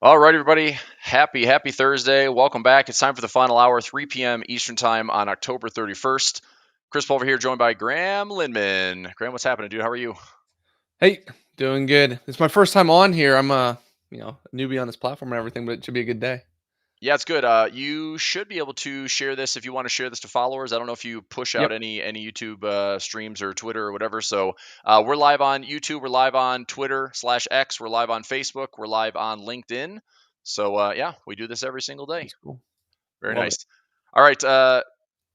All right, everybody. Happy Thursday. Welcome back. It's time for the final hour, 3 p.m. Eastern Time on October 31st. Chris Pulver here, joined by Graham Lindman. Graham, what's happening, dude? How are you? Hey, doing good. It's my first time on here. I'm a newbie on this platform and everything, but it should be a good day. Yeah, it's good. You should be able to share this if you want to share this to followers. I don't know if you push out Yep. any YouTube streams or Twitter or whatever. So we're live on YouTube. We're live on Twitter/X. We're live on Facebook. We're live on LinkedIn. So yeah, we do this every single day. That's cool. Very Love it. nice. All right.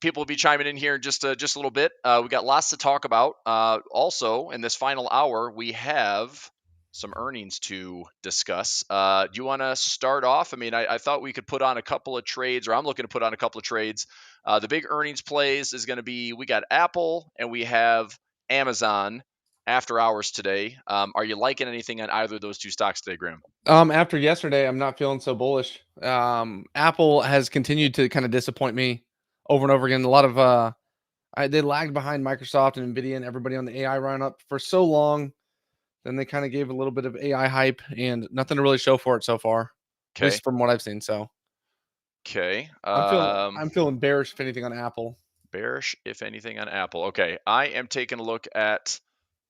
People will be chiming in here in just a little bit. We got lots to talk about. Also, in this final hour, we have some earnings to discuss. Do you want to start off? I mean, I thought we could put on a couple of trades, or I'm looking to put on a couple of trades. The big earnings plays is going to be we got Apple and we have Amazon after hours today. Are you liking anything on either of those two stocks today, Graham? After yesterday, I'm not feeling so bullish. Apple has continued to kind of disappoint me over and over again. A lot of they lagged behind Microsoft and Nvidia and everybody on the AI run up for so long. Then they kind of gave a little bit of AI hype and nothing to really show for it so far, at Okay. least from what I've seen. So Okay. I'm feeling bearish if anything on Apple. Bearish, if anything, on Apple. Okay, I am taking a look at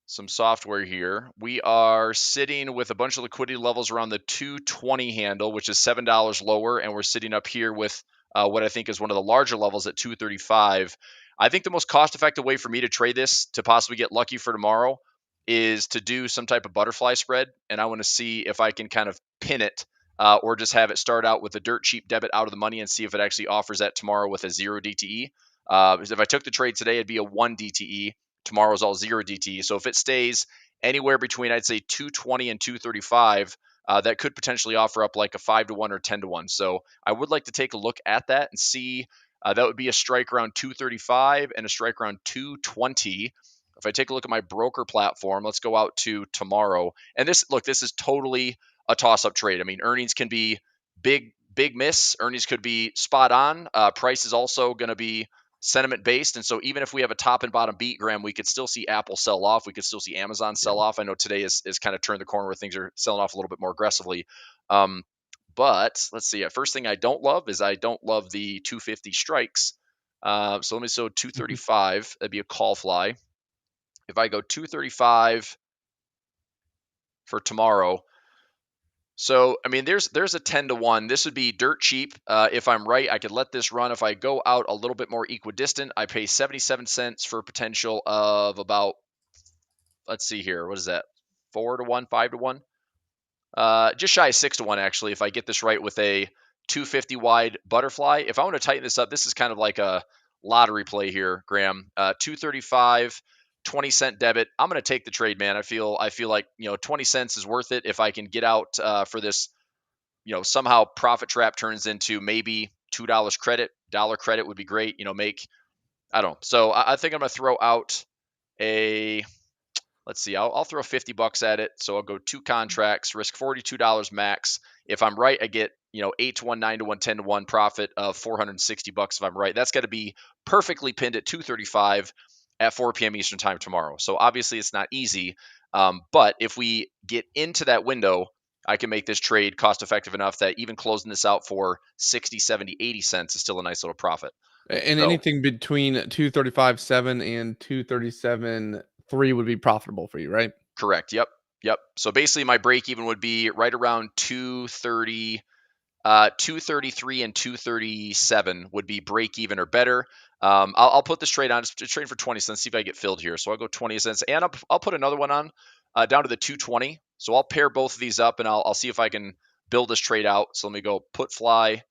some software here. We are sitting with a bunch of liquidity levels around the 220 handle, which is $7 lower, and we're sitting up here with what I think is one of the larger levels at 235. I think the most cost-effective way for me to trade this to possibly get lucky for tomorrow is to do some type of butterfly spread, and I want to see if I can kind of pin it or just have it start out with a dirt cheap debit out of the money and see if it actually offers that tomorrow with a 0 DTE. Because if I took the trade today, it'd be a 1 DTE. Tomorrow's all 0 DTE. So if it stays anywhere between, I'd say 220 and 235, that could potentially offer up like a 5-1 or 10-1. So I would like to take a look at that and see. That would be a strike around 235 and a strike around 220. If I take a look at my broker platform, let's go out to tomorrow. And this is totally a toss-up trade. I mean, earnings can be big miss. Earnings could be spot on. Price is also going to be sentiment based. And so even if we have a top and bottom beat, Graham, we could still see Apple sell off. We could still see Amazon sell Yeah. off. I know today is kind of turned the corner where things are selling off a little bit more aggressively. Um, but let's see. First thing I don't love is I don't love the 250 strikes. So let me 235. That'd be a call fly. If I go 235 for tomorrow, so I mean, there's a 10-1. This would be dirt cheap. If I'm right, I could let this run. If I go out a little bit more equidistant, I pay 77 cents for potential of about, let's see here, what is that? 4-1, 5-1, just shy of 6-1 actually. If I get this right with a 250 wide butterfly, if I want to tighten this up, this is kind of like a lottery play here, Graham. 235. 20-cent debit. I'm going to take the trade, man. I feel like 20 cents is worth it if I can get out for this. Somehow profit trap turns into maybe $2 credit. Dollar credit would be great. Make, I don't know. So I think I'm going to throw out a. Let's see. I'll throw $50 at it. So I'll go 2 contracts, risk $42 max. If I'm right, I get 8-1, 9-1, 10-1 profit of $460 if I'm right. That's got to be perfectly pinned at 235 at 4 p.m. Eastern time tomorrow. So obviously it's not easy, but if we get into that window, I can make this trade cost effective enough that even closing this out for 60, 70, 80 cents is still a nice little profit. And So anything between 235.7 and 237.3 would be profitable for you, right? correct. Yep. So basically my break even would be right around 230, 233 and 237 would be break even or better. I'll put this trade on, just trade for 20 cents, see if I get filled here. So I'll go 20 cents, and I'll put another one on down to the 220. So I'll pair both of these up, and I'll see if I can build this trade out. So let me go put fly.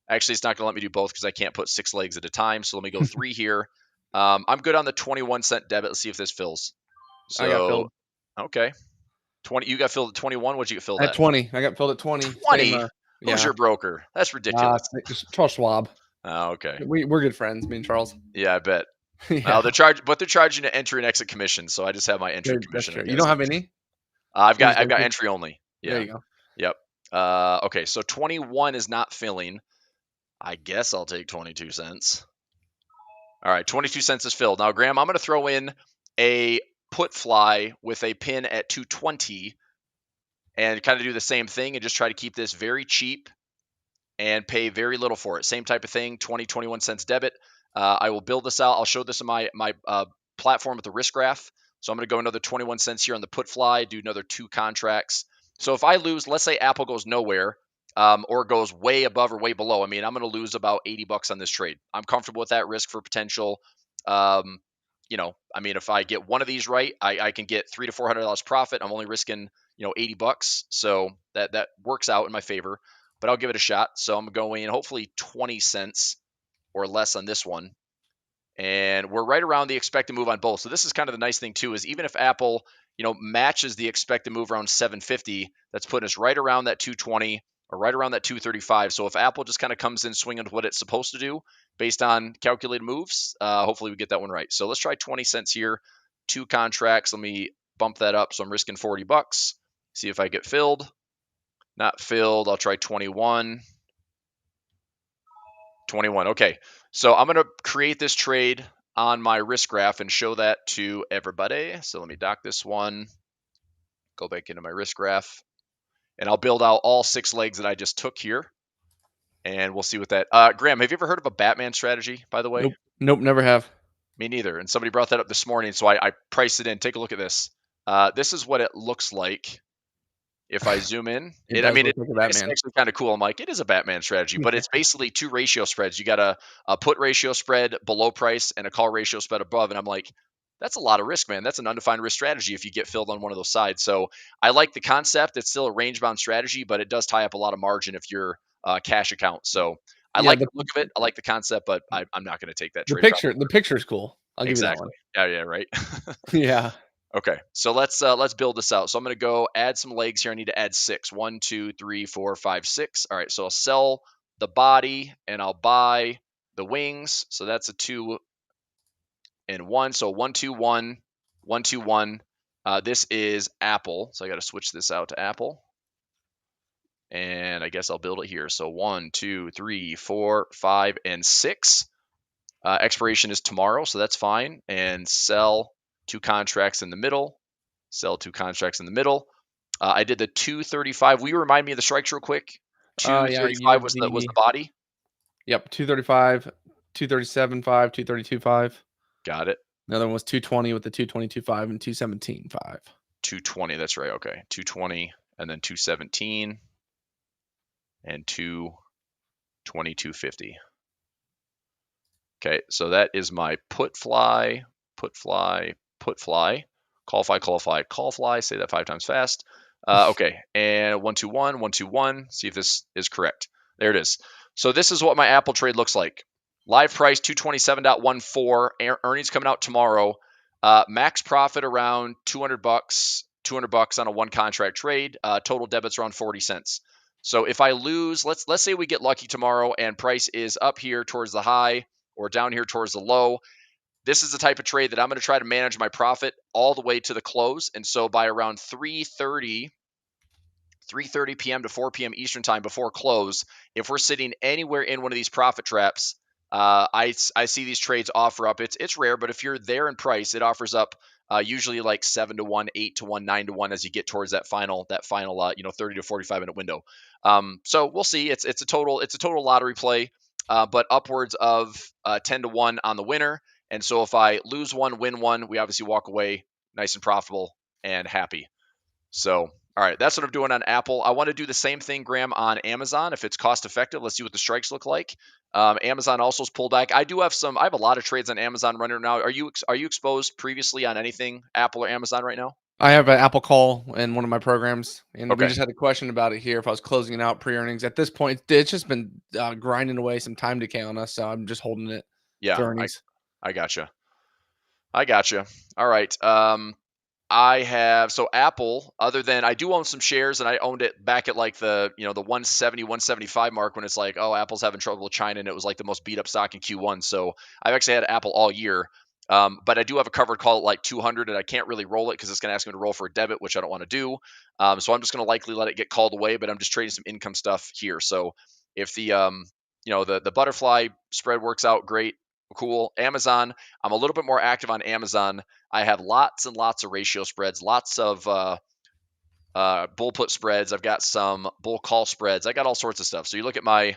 Actually, it's not going to let me do both because I can't put 6 legs at a time. So let me go 3 here. I'm good on the 21-cent debit. Let's see if this fills. I got So filled okay, 20. You got filled at 21. What'd you get filled at at? 20. I got filled at 20. Same. 20. Who's Yeah. your broker? That's ridiculous. Charles Schwab. Oh, okay. We're good friends, me and Charles. Yeah, I bet. Yeah, They're charging an entry and exit commission, so I just have my entry that's commission, I true. You guess. don't have any? I've You got just I've got entered? entry only. There Yeah. you go. Yep. Okay, so 21 is not filling. I guess I'll take 22 cents. All right, 22 cents is filled. Now, Graham, I'm going to throw in a put fly with a pin at 220. and kind of do the same thing and just try to keep this very cheap and pay very little for it. Same type of thing, 20, 21 cents debit. I will build this out. I'll show this in my platform with the risk graph. So I'm going to go another 21 cents here on the put fly, do another 2 contracts. So if I lose, let's say Apple goes nowhere, or goes way above or way below, I mean, I'm going to lose about 80 bucks on this trade. I'm comfortable with that risk for potential. I mean, if I get one of these right, I can get $300 to $400 profit. I'm only risking, 80 bucks. So that works out in my favor, but I'll give it a shot. So I'm going hopefully 20 cents or less on this one. And we're right around the expected move on both. So this is kind of the nice thing too, is even if Apple, matches the expected move around 750, that's putting us right around that 220 or right around that 235. So if Apple just kind of comes in swinging with what it's supposed to do based on calculated moves, hopefully we get that one right. So let's try 20 cents here, 2 contracts. Let me bump that up. So I'm risking 40 bucks. See if I get filled. Not filled. I'll try 21. 21. Okay. So I'm going to create this trade on my risk graph and show that to everybody. So let me dock this one, go back into my risk graph, and I'll build out all 6 legs that I just took here. And we'll see what that. Graham, have you ever heard of a Batman strategy, by the way? Nope, never have. Me neither. And somebody brought that up this morning, so I priced it in. Take a look at this. This is what it looks like. If I zoom in, It does look like a it's Batman. actually kind of cool. I'm like, it is a Batman strategy, but it's basically 2 ratio spreads. You got a put ratio spread below price and a call ratio spread above. And I'm like, that's a lot of risk, man. That's an undefined risk strategy if you get filled on one of those sides. So I like the concept. It's still a range bound strategy, but it does tie up a lot of margin if you're a cash account. So I Yeah, like the look of it. I like the concept, but I'm not going to take that the trade. the picture's cool. I'll give you that one. Exactly. Yeah, right. Yeah. Okay, so let's build this out. So I'm going to go add some legs here. I need to add 6. 1, 2, 3, 4, 5, 6. All right, so I'll sell the body and I'll buy the wings. So that's a 2 and 1. So 1, 2, 1, 1, 2, 1. This is Apple. So I got to switch this out to Apple. And I guess I'll build it here. So 1, 2, 3, 4, 5, and 6. Expiration is tomorrow, so that's fine. And sell 2 contracts in the middle. Sell 2 contracts in the middle. I did the 235. Will you remind me of the strikes real quick? Yeah, 235 was the body. Yep, 235, 237.5, 232.5. Got it. Another one was 220 with the 222.5 and 217.5. 220. That's right. Okay, 220 and then 217 and 222.50. Okay, so that is my put fly, put fly, put fly, call fly, call fly, call fly. Say that 5 times fast. Okay, and 1, 2, 1, 1, 2, 1. See if this is correct. There it is. So this is what my Apple trade looks like. Live price 227.14. Earnings coming out tomorrow. Max profit around 200 bucks. 200 bucks on a 1 contract trade. Total debits around 40 cents. So if I lose, let's say we get lucky tomorrow and price is up here towards the high or down here towards the low. This is the type of trade that I'm going to try to manage my profit all the way to the close. And so by around 3:30 p.m. to 4 p.m. Eastern time before close, if we're sitting anywhere in one of these profit traps, I see these trades offer up. It's rare, but if you're there in price, it offers up usually like 7 to 1, 8 to 1, 9 to 1 as you get towards that final 30 to 45 minute window. So we'll see. It's a total lottery play, but upwards of 10 to 1 on the winner. And so if I lose one, win one, we obviously walk away nice and profitable and happy. So, all right, that's what I'm doing on Apple. I want to do the same thing, Graham, on Amazon if it's cost effective. Let's see what the strikes look like. Amazon also has pulled back. I have a lot of trades on Amazon running now. Are you exposed previously on anything Apple or Amazon right now? I have an Apple call in one of my programs, and we Okay. just had a question about it here. If I was closing it out pre-earnings, at this point, it's just been grinding away some time decay on us, so I'm just holding it. Yeah, to earnings. I gotcha. All right. So Apple, other than I do own some shares, and I owned it back at like the 170, 175 mark when it's like, oh, Apple's having trouble with China, and it was like the most beat up stock in Q1. So I've actually had Apple all year. But I do have a covered call at like 200, and I can't really roll it because it's going to ask me to roll for a debit, which I don't want to do. So I'm just going to likely let it get called away, but I'm just trading some income stuff here. So if the butterfly spread works out, great, cool. Amazon, I'm a little bit more active on Amazon. I have lots and lots of ratio spreads, lots of bull put spreads. I've got some bull call spreads. I got all sorts of stuff. So you look at my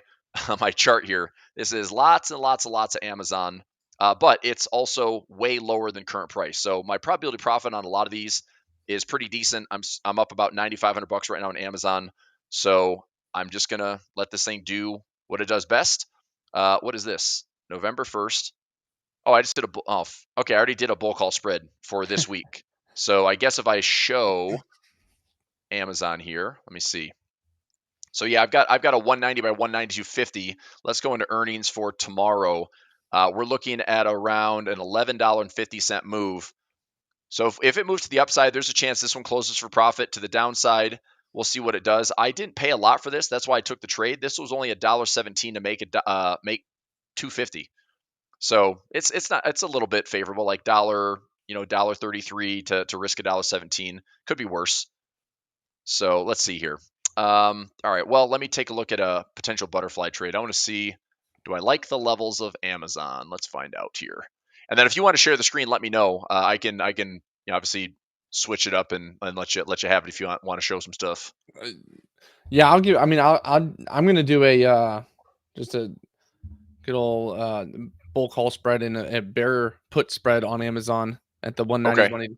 my chart here. This is lots and lots and lots of Amazon, but it's also way lower than current price. So my probability profit on a lot of these is pretty decent. I'm up about $9,500 right now on Amazon. So I'm just gonna let this thing do what it does best. What is this? November 1st. Oh, I just did okay. I already did a bull call spread for this week. So I guess if I show Amazon here, let me see. So yeah, I've got a 190 by 192.50. Let's go into earnings for tomorrow. We're looking at around an $11.50 move. So if it moves to the upside, there's a chance this one closes for profit. To the downside, we'll see what it does. I didn't pay a lot for this. That's why I took the trade. This was only $1.17 to make make 250. So it's a little bit favorable, like $1.33 to risk $1.17. Could be worse. So let's see here. All right. Well, let me take a look at a potential butterfly trade. I want to see, do I like the levels of Amazon? Let's find out here. And then if you want to share the screen, let me know. I can obviously switch it up and let you have it if you want to show some stuff. Yeah, I'll give. I mean, I'm gonna do a just a good old bull call spread and a bear put spread on Amazon at the 190, Okay.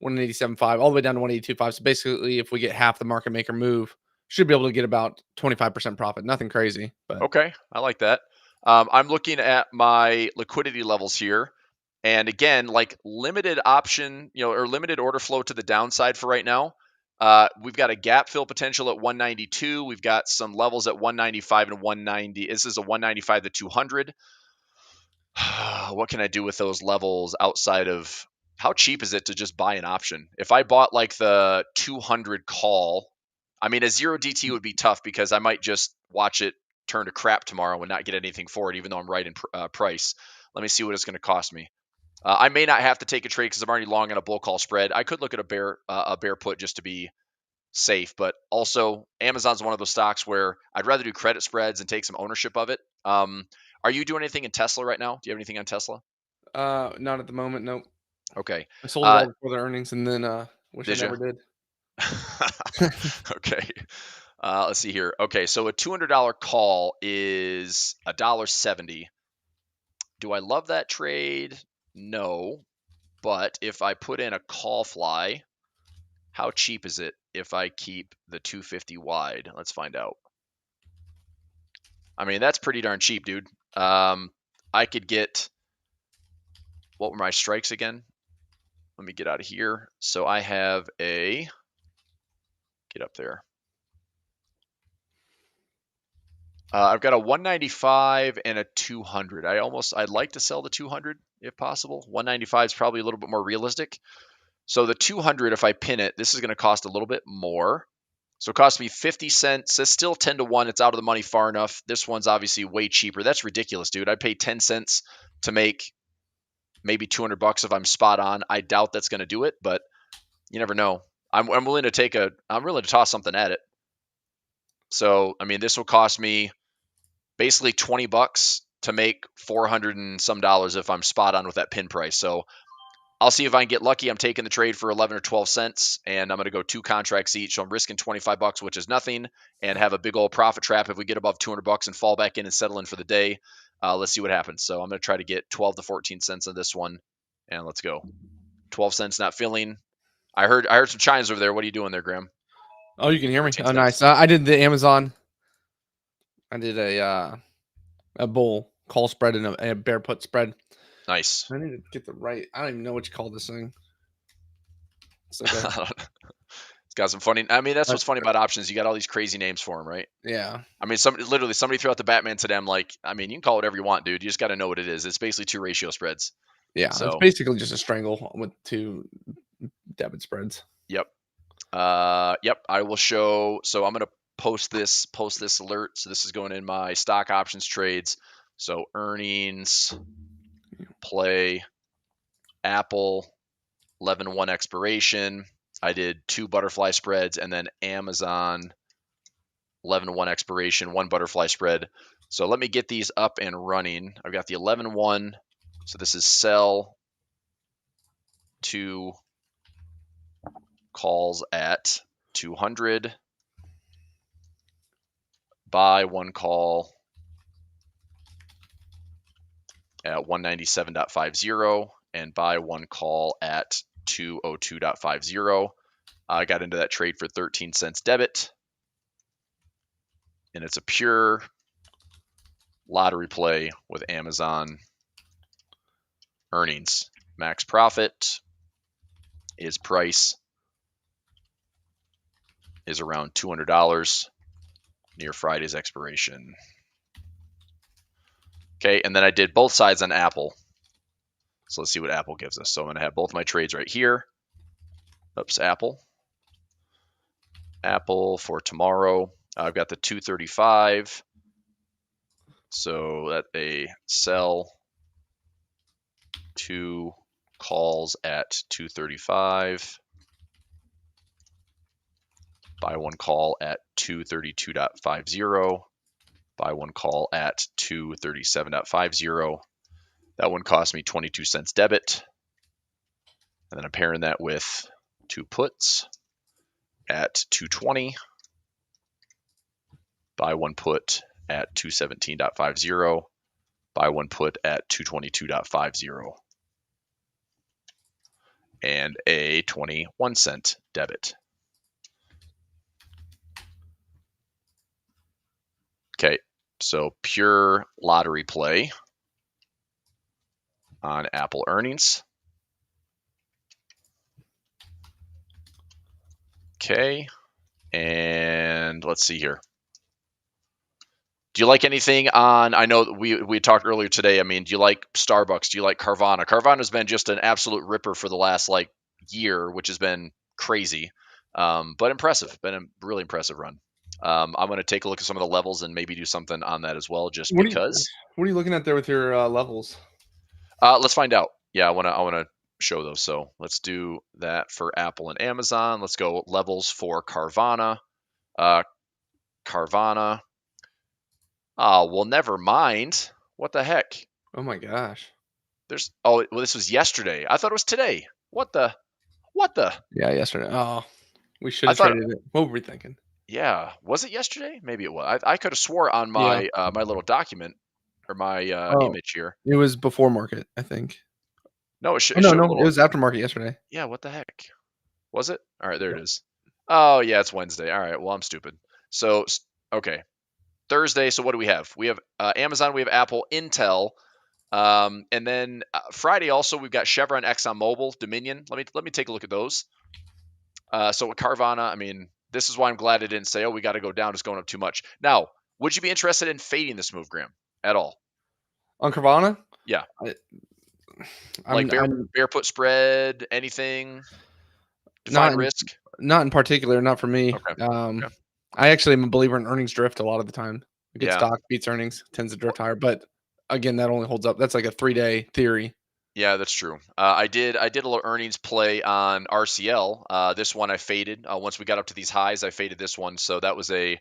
187.5 all the way down to 182.5. So basically, if we get half the market maker move, should be able to get about 25% profit. Nothing crazy, but Okay. I like that. I'm looking at my liquidity levels here. And again, like limited option, or limited order flow to the downside for right now. We've got a gap fill potential at 192. We've got some levels at 195 and 190. This is a 195 to 200. What can I do with those levels outside of how cheap is it to just buy an option? If I bought like the 200 call, I mean, a 0 DT would be tough because I might just watch it turn to crap tomorrow and not get anything for it, even though I'm right in price. Let me see what it's going to cost me. I may not have to take a trade because I'm already long on a bull call spread. I could look at a bear put just to be safe, but also Amazon's one of those stocks where I'd rather do credit spreads and take some ownership of it. Are you doing anything in Tesla right now? Do you have anything on Tesla? not at the moment. Nope. Okay. I sold it Uh, all before the earnings, and then wish I did you? never did. Okay. Let's see here. Okay, so a $200 call is $1.70. Do I love that trade? No. But if I put in a call fly, how cheap is it if I keep the 250 wide? Let's find out. I mean, that's pretty darn cheap, dude. I could get, what were my strikes again? Let me get out of here. So I have get up there. I've got a 195 and a 200. I'd like to sell the 200 if possible. 195 is probably a little bit more realistic. So the 200, if I pin it, this is going to cost a little bit more. So it cost me 50 cents. It's still 10 to 1. It's out of the money far enough. This one's obviously way cheaper. That's ridiculous, dude. I pay 10 cents to make maybe $200 if I'm spot on. I doubt that's going to do it, but you never know. I'm willing to I'm willing to toss something at it. So, I mean, this will cost me basically $20 to make 400 and some dollars if I'm spot on with that pin price. So I'll see if I can get lucky. I'm taking the trade for 11 or 12 cents, and I'm going to go 2 contracts each. So I'm risking $25, which is nothing, and have a big old profit trap if we get above $200 and fall back in and settle in for the day. Let's see what happens. So I'm going to try to get 12 to 14 cents on this one, and let's go. 12 cents not filling. I heard some chimes over there. What are you doing there, Graham? Oh, you can hear me. 13 Oh, cents. nice. I did the Amazon. I did a bull call spread and a bear put spread. Nice. I need to get the right. I don't even know what you call this thing. It's like a It's got some funny. I mean, that's what's funny about options. You got all these crazy names for them, right? yeah. I mean, somebody threw out the Batman today. I'm like, I mean, you can call it whatever you want, dude. You just got to know what it is. It's basically 2 ratio spreads. Yeah, it's So, basically just a strangle with 2 debit spreads. yep. Yep. I will show. So I'm gonna post this alert. So this is going in my stock options trades. So earnings, play, Apple, 11/1 expiration. I did 2 butterfly spreads, and then Amazon, 11/1 expiration, 1 butterfly spread. So let me get these up and running. I've got the 11/1. So this is sell 2 calls at 200, buy one call at 197.50, and buy one call at 202.50. I got into that trade for 13 cents debit, and it's a pure lottery play with Amazon earnings. Max profit is price is around $200 near Friday's expiration. Okay, and then I did both sides on Apple. So let's see what Apple gives us. So I'm going to have both my trades right here. Oops, Apple. Apple for tomorrow. I've got the 235. So that they sell 2 calls at 235. Buy one call at 232.50. Buy one call at 237.50. That one cost me 22 cents debit. And then I'm pairing that with 2 puts at 220. Buy one put at 217.50. Buy one put at 222.50. And a 21 cent debit. Okay, so pure lottery play on Apple earnings. Okay, and let's see here. Do you like anything on, I know we talked earlier today, I mean, do you like Starbucks? Do you like Carvana? Carvana's been just an absolute ripper for the last year, which has been crazy, but impressive. Been a really impressive run. I'm going to take a look at some of the levels and maybe do something on that as well, just because. What are you looking at there with your levels? Let's find out. Yeah, I want to show those. So let's do that for Apple and Amazon. Let's go levels for Carvana. Carvana. Well, never mind. What the heck? Oh my gosh. This was yesterday. I thought it was today. What the? Yeah, yesterday. Oh, we should have traded it. What were we thinking? Yeah, was it yesterday? Maybe it was. I could have swore on my my little document or my image here. It was before market, I think. No, it showed it was after market yesterday. Yeah, what the heck? Was it? All right, there it is. Oh, yeah, it's Wednesday. All right, well, I'm stupid. So, okay. Thursday, so what do we have? We have Amazon, we have Apple, Intel, and then Friday also we've got Chevron, ExxonMobil, Dominion. Let me take a look at those. So with Carvana, I mean, this is why I'm glad I didn't say, oh, we got to go down. It's going up too much. Now, would you be interested in fading this move, Graham, at all? On Carvana? Yeah. Bear put spread, anything? Define risk? Not in particular, not for me. Okay. I actually am a believer in earnings drift a lot of the time. A good stock beats earnings, tends to drift higher. But again, that only holds up. That's like a 3-day theory. Yeah, that's true. I did a little earnings play on RCL. This one I faded. Once we got up to these highs, I faded this one. So that was a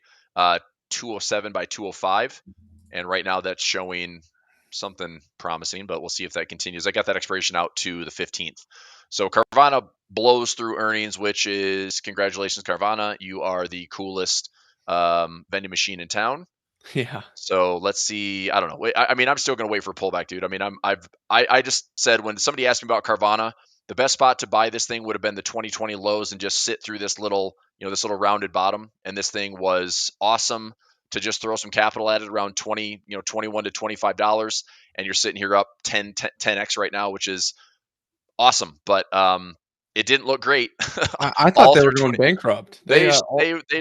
207 by 205. And right now that's showing something promising, but we'll see if that continues. I got that expiration out to the 15th. So Carvana blows through earnings, which is congratulations, Carvana. You are the coolest vending machine in town. Yeah. So let's see. I don't know. I mean, I'm still going to wait for a pullback, dude. I mean, I just said when somebody asked me about Carvana, the best spot to buy this thing would have been the 2020 lows and just sit through this little rounded bottom. And this thing was awesome to just throw some capital at it around 20, $21 to $25. And you're sitting here up 10x right now, which is awesome. But it didn't look great. I thought they were going bankrupt. They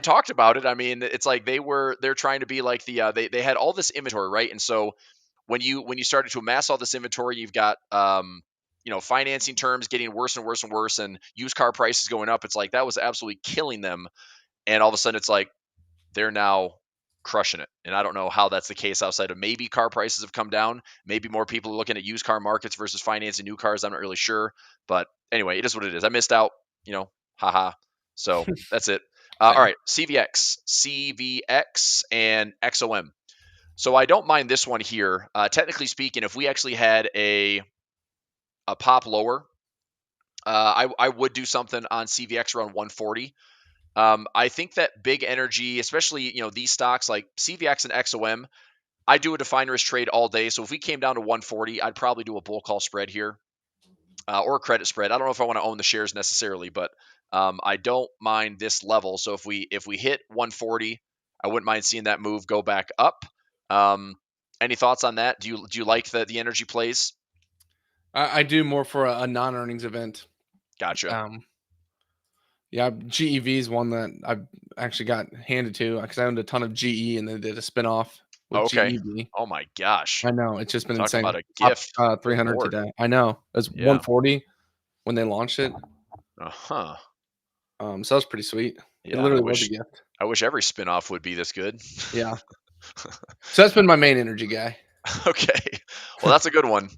talked about it. I mean, it's like they're trying to be like they had all this inventory, right? And so when you started to amass all this inventory, you've got financing terms getting worse and worse and worse, and used car prices going up. It's like that was absolutely killing them. And all of a sudden, it's like they're now crushing it. And I don't know how that's the case outside of maybe car prices have come down. Maybe more people are looking at used car markets versus financing new cars. I'm not really sure. But anyway, it is what it is. I missed out, haha. So that's it. All right, CVX and XOM. So I don't mind this one here. Technically speaking, if we actually had a pop lower, I would do something on CVX around 140. I think that big energy, especially these stocks like CVX and XOM, I do a defined risk trade all day. So if we came down to 140, I'd probably do a bull call spread here or a credit spread. I don't know if I want to own the shares necessarily, but I don't mind this level. So if we hit 140, I wouldn't mind seeing that move go back up. Um, any thoughts on that? Do you like the energy plays? I do more for a non-earnings event. Gotcha. Um, yeah, GEV is one that I've actually got handed to because I owned a ton of GE and they did a spinoff with Okay. GEV. Oh my gosh. I know it's just been Talk about insane. a Top gift. Good 300 lord. today. I know it was Yeah. 140 when they launched it. Uh-huh. So that was pretty sweet. It Yeah. I literally was a wish gift. I wish every spinoff would be this good. Yeah. So that's been my main energy guy. Okay. Well, that's a good one.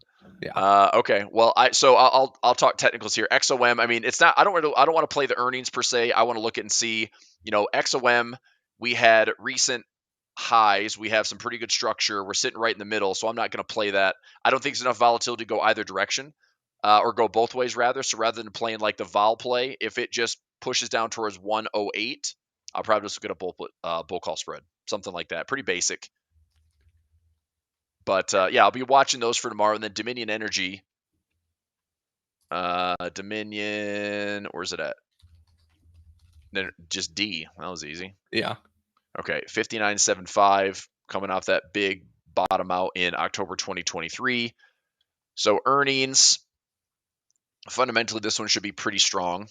Yeah. Okay. Well, I'll talk technicals here. XOM. I mean, it's not. I don't want to play the earnings per se. I want to look at and see. XOM. We had recent highs. We have some pretty good structure. We're sitting right in the middle, so I'm not going to play that. I don't think there's enough volatility to go either direction, or go both ways rather. So rather than playing like the vol play, if it just pushes down towards 108, I'll probably just get a bull call spread, something like that. Pretty basic. But yeah, I'll be watching those for tomorrow. And then Dominion Energy. Dominion, where's it at? Then just D. That was easy. Yeah. Okay, 59.75 coming off that big bottom out in October 2023. So earnings, fundamentally, this one should be pretty strong.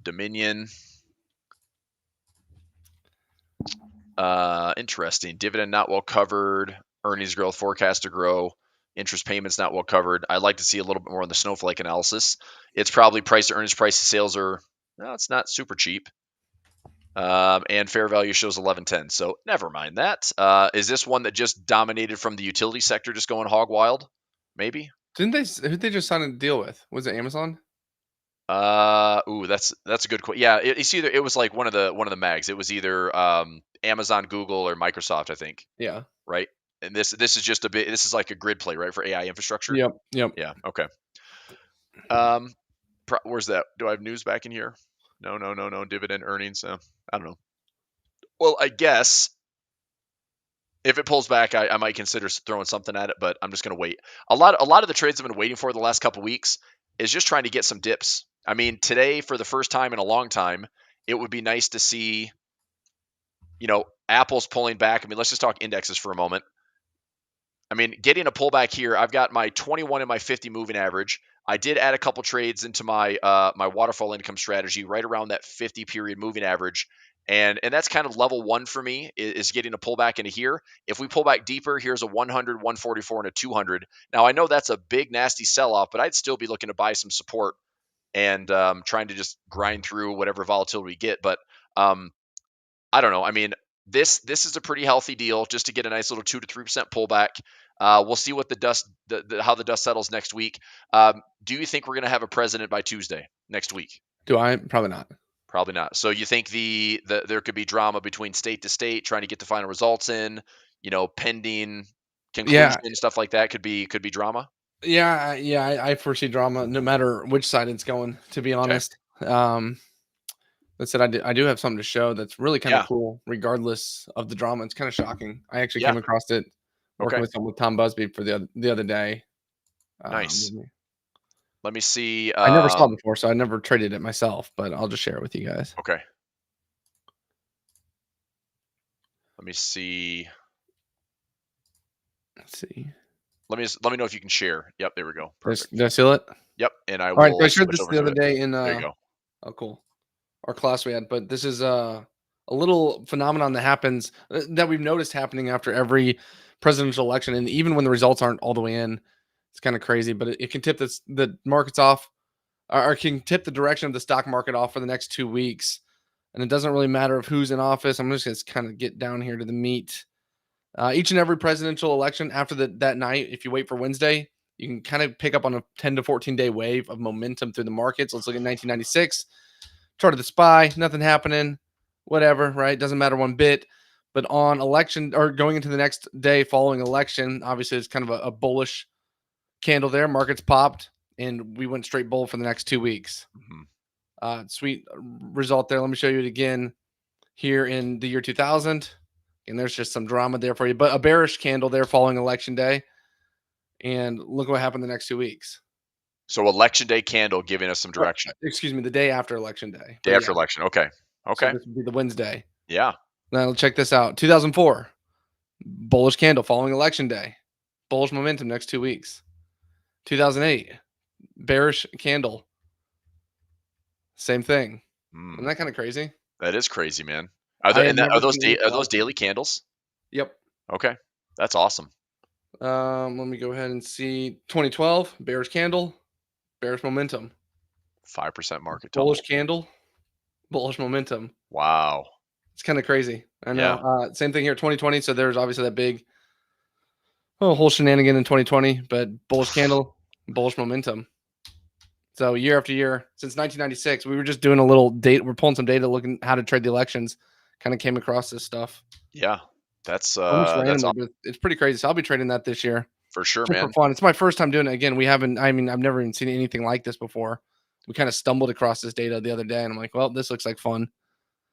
Dominion. Interesting. Dividend not well covered. Earnings growth forecast to grow. Interest payments not well covered. I'd like to see a little bit more on the snowflake analysis. It's probably price to earnings, price to sales are, no, it's not super cheap. And fair value shows 11.10. So never mind that. Is this one that just dominated from the utility sector, just going hog wild? Maybe. Didn't they? Who they just signed a deal with? Was it Amazon? That's a good question. Yeah, it's either it was like one of the mags. It was either Amazon, Google, or Microsoft, I think. Yeah. Right. And this is just a bit. This is like a grid play, right, for AI infrastructure. Yep. Yep. Yeah. Okay. Where's that? Do I have news back in here? No. Dividend earnings. I don't know. Well, I guess if it pulls back, I might consider throwing something at it, but I'm just going to wait. A lot of the trades I've been waiting for the last couple weeks is just trying to get some dips. I mean, today for the first time in a long time, it would be nice to see, Apple's pulling back. I mean, let's just talk indexes for a moment. I mean, getting a pullback here, I've got my 21 and my 50 moving average. I did add a couple trades into my my waterfall income strategy right around that 50 period moving average. And that's kind of level one for me is getting a pullback into here. If we pull back deeper, here's a 100, 144, and a 200. Now, I know that's a big, nasty sell-off, but I'd still be looking to buy some support and trying to just grind through whatever volatility we get. But I don't know. I mean, this is a pretty healthy deal just to get a nice little 2 to 3% pullback. We'll see what how the dust settles next week. Do you think we're going to have a president by Tuesday next week? Do I? Probably not. Probably not. So you think there could be drama between state to state trying to get the final results in, pending conclusion, Yeah. stuff like that could be drama. Yeah. Yeah. I foresee drama no matter which side it's going. To be Okay. honest. That said, I do have something to show that's really kind of Yeah. cool, regardless of the drama. It's kind of shocking. I actually Yeah. came across it working Okay. with Tom Busby for the other day. Nice. Let me see. I never saw it before, so I never traded it myself, but I'll just share it with you guys. Okay. Let me see. Let's see. Let me know if you can share. Yep, there we go. Perfect. Did I seal it? Yep, and I All right, will so I shared switch this over the to other it. day in There you go. oh cool, our class we had, but this is a little phenomenon that happens that we've noticed happening after every presidential election, and even when the results aren't all the way in, it's kind of crazy. But it can tip the markets off, or can tip the direction of the stock market off for the next 2 weeks. And it doesn't really matter of who's in office. I'm just going to kind of get down here to the meat. Each and every presidential election after that night, if you wait for Wednesday, you can kind of pick up on a 10 to 14 day wave of momentum through the markets. Let's look at 1996. Chart of the SPY, nothing happening, whatever, right? Doesn't matter one bit. But on election or going into the next day following election, obviously it's kind of a bullish candle there. Markets popped. and we went straight bull for the next 2 weeks. Hmm. Sweet result there. Let me show you it again here in the year 2000. And there's just some drama there for you, but a bearish candle there following election day. And look what happened the next 2 weeks. So election day candle giving us some direction. Excuse me, the day after election day. Day But after yeah, election. Okay. so Okay. this would be the Wednesday. Yeah. Now check this out. 2004, bullish candle following election day. Bullish momentum next 2 weeks. 2008, bearish candle. Same thing. Isn't Mm, that kind of crazy? that is crazy, man. I had never Are seen anything those like it. daily candles? Yep. Okay. That's awesome. Let me go ahead and see. 2012, bearish candle, bearish momentum. 5% market Bullish tumble. candle, bullish momentum. Wow. It's kind of crazy. I know. Yeah. Same thing here, 2020. So there's obviously that big whole shenanigan in 2020, but bullish candle, bullish momentum. So year after year since 1996, we were just doing a little date. We're pulling some data, looking how to trade the elections. Kind of came across this stuff. Yeah. That's Almost awesome randomly, but it's pretty crazy. So I'll be trading that this year for sure, just for man. fun. It's my first time doing it. Again, we haven't. I mean, I've never even seen anything like this before. We kind of stumbled across this data the other day, and I'm like, well, this looks like fun.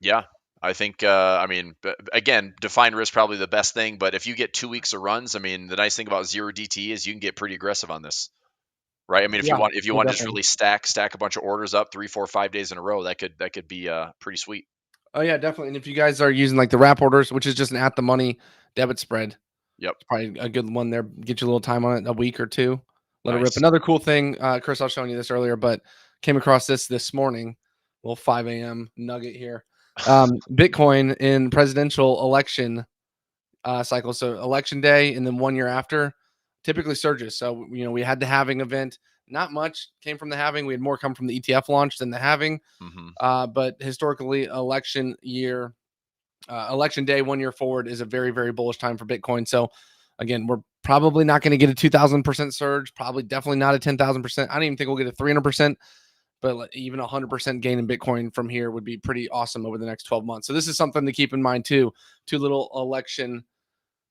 Yeah. I think, I mean, again, defined risk probably the best thing, but if you get 2 weeks of runs, I mean, the nice thing about zero DT is you can get pretty aggressive on this, right? I mean, Yeah, if you yeah, want to just definitely. really stack a bunch of orders up 3, 4, 5 days in a row, that could be pretty sweet. Oh yeah, definitely. And if you guys are using like the wrap orders, which is just an at the money debit spread, Yep. it's probably a good one there. Get you a little time on it, a week or two. Let it rip. Nice. Another cool thing, Chris, I was showing you this earlier, but came across this morning. Little 5 a.m. nugget here. Bitcoin in presidential election cycle. So election day and then 1 year after typically surges. So we had the halving event. Not much came from the halving. We had more come from the ETF launch than the halving. Hmm. But historically, election day 1 year forward is a very, very bullish time for Bitcoin. So again, we're probably not going to get a 2,000% surge. Probably definitely not a 10,000%. I don't even think we'll get a 300%. But even 100% gain in Bitcoin from here would be pretty awesome over the next 12 months. So this is something to keep in mind too. Two little election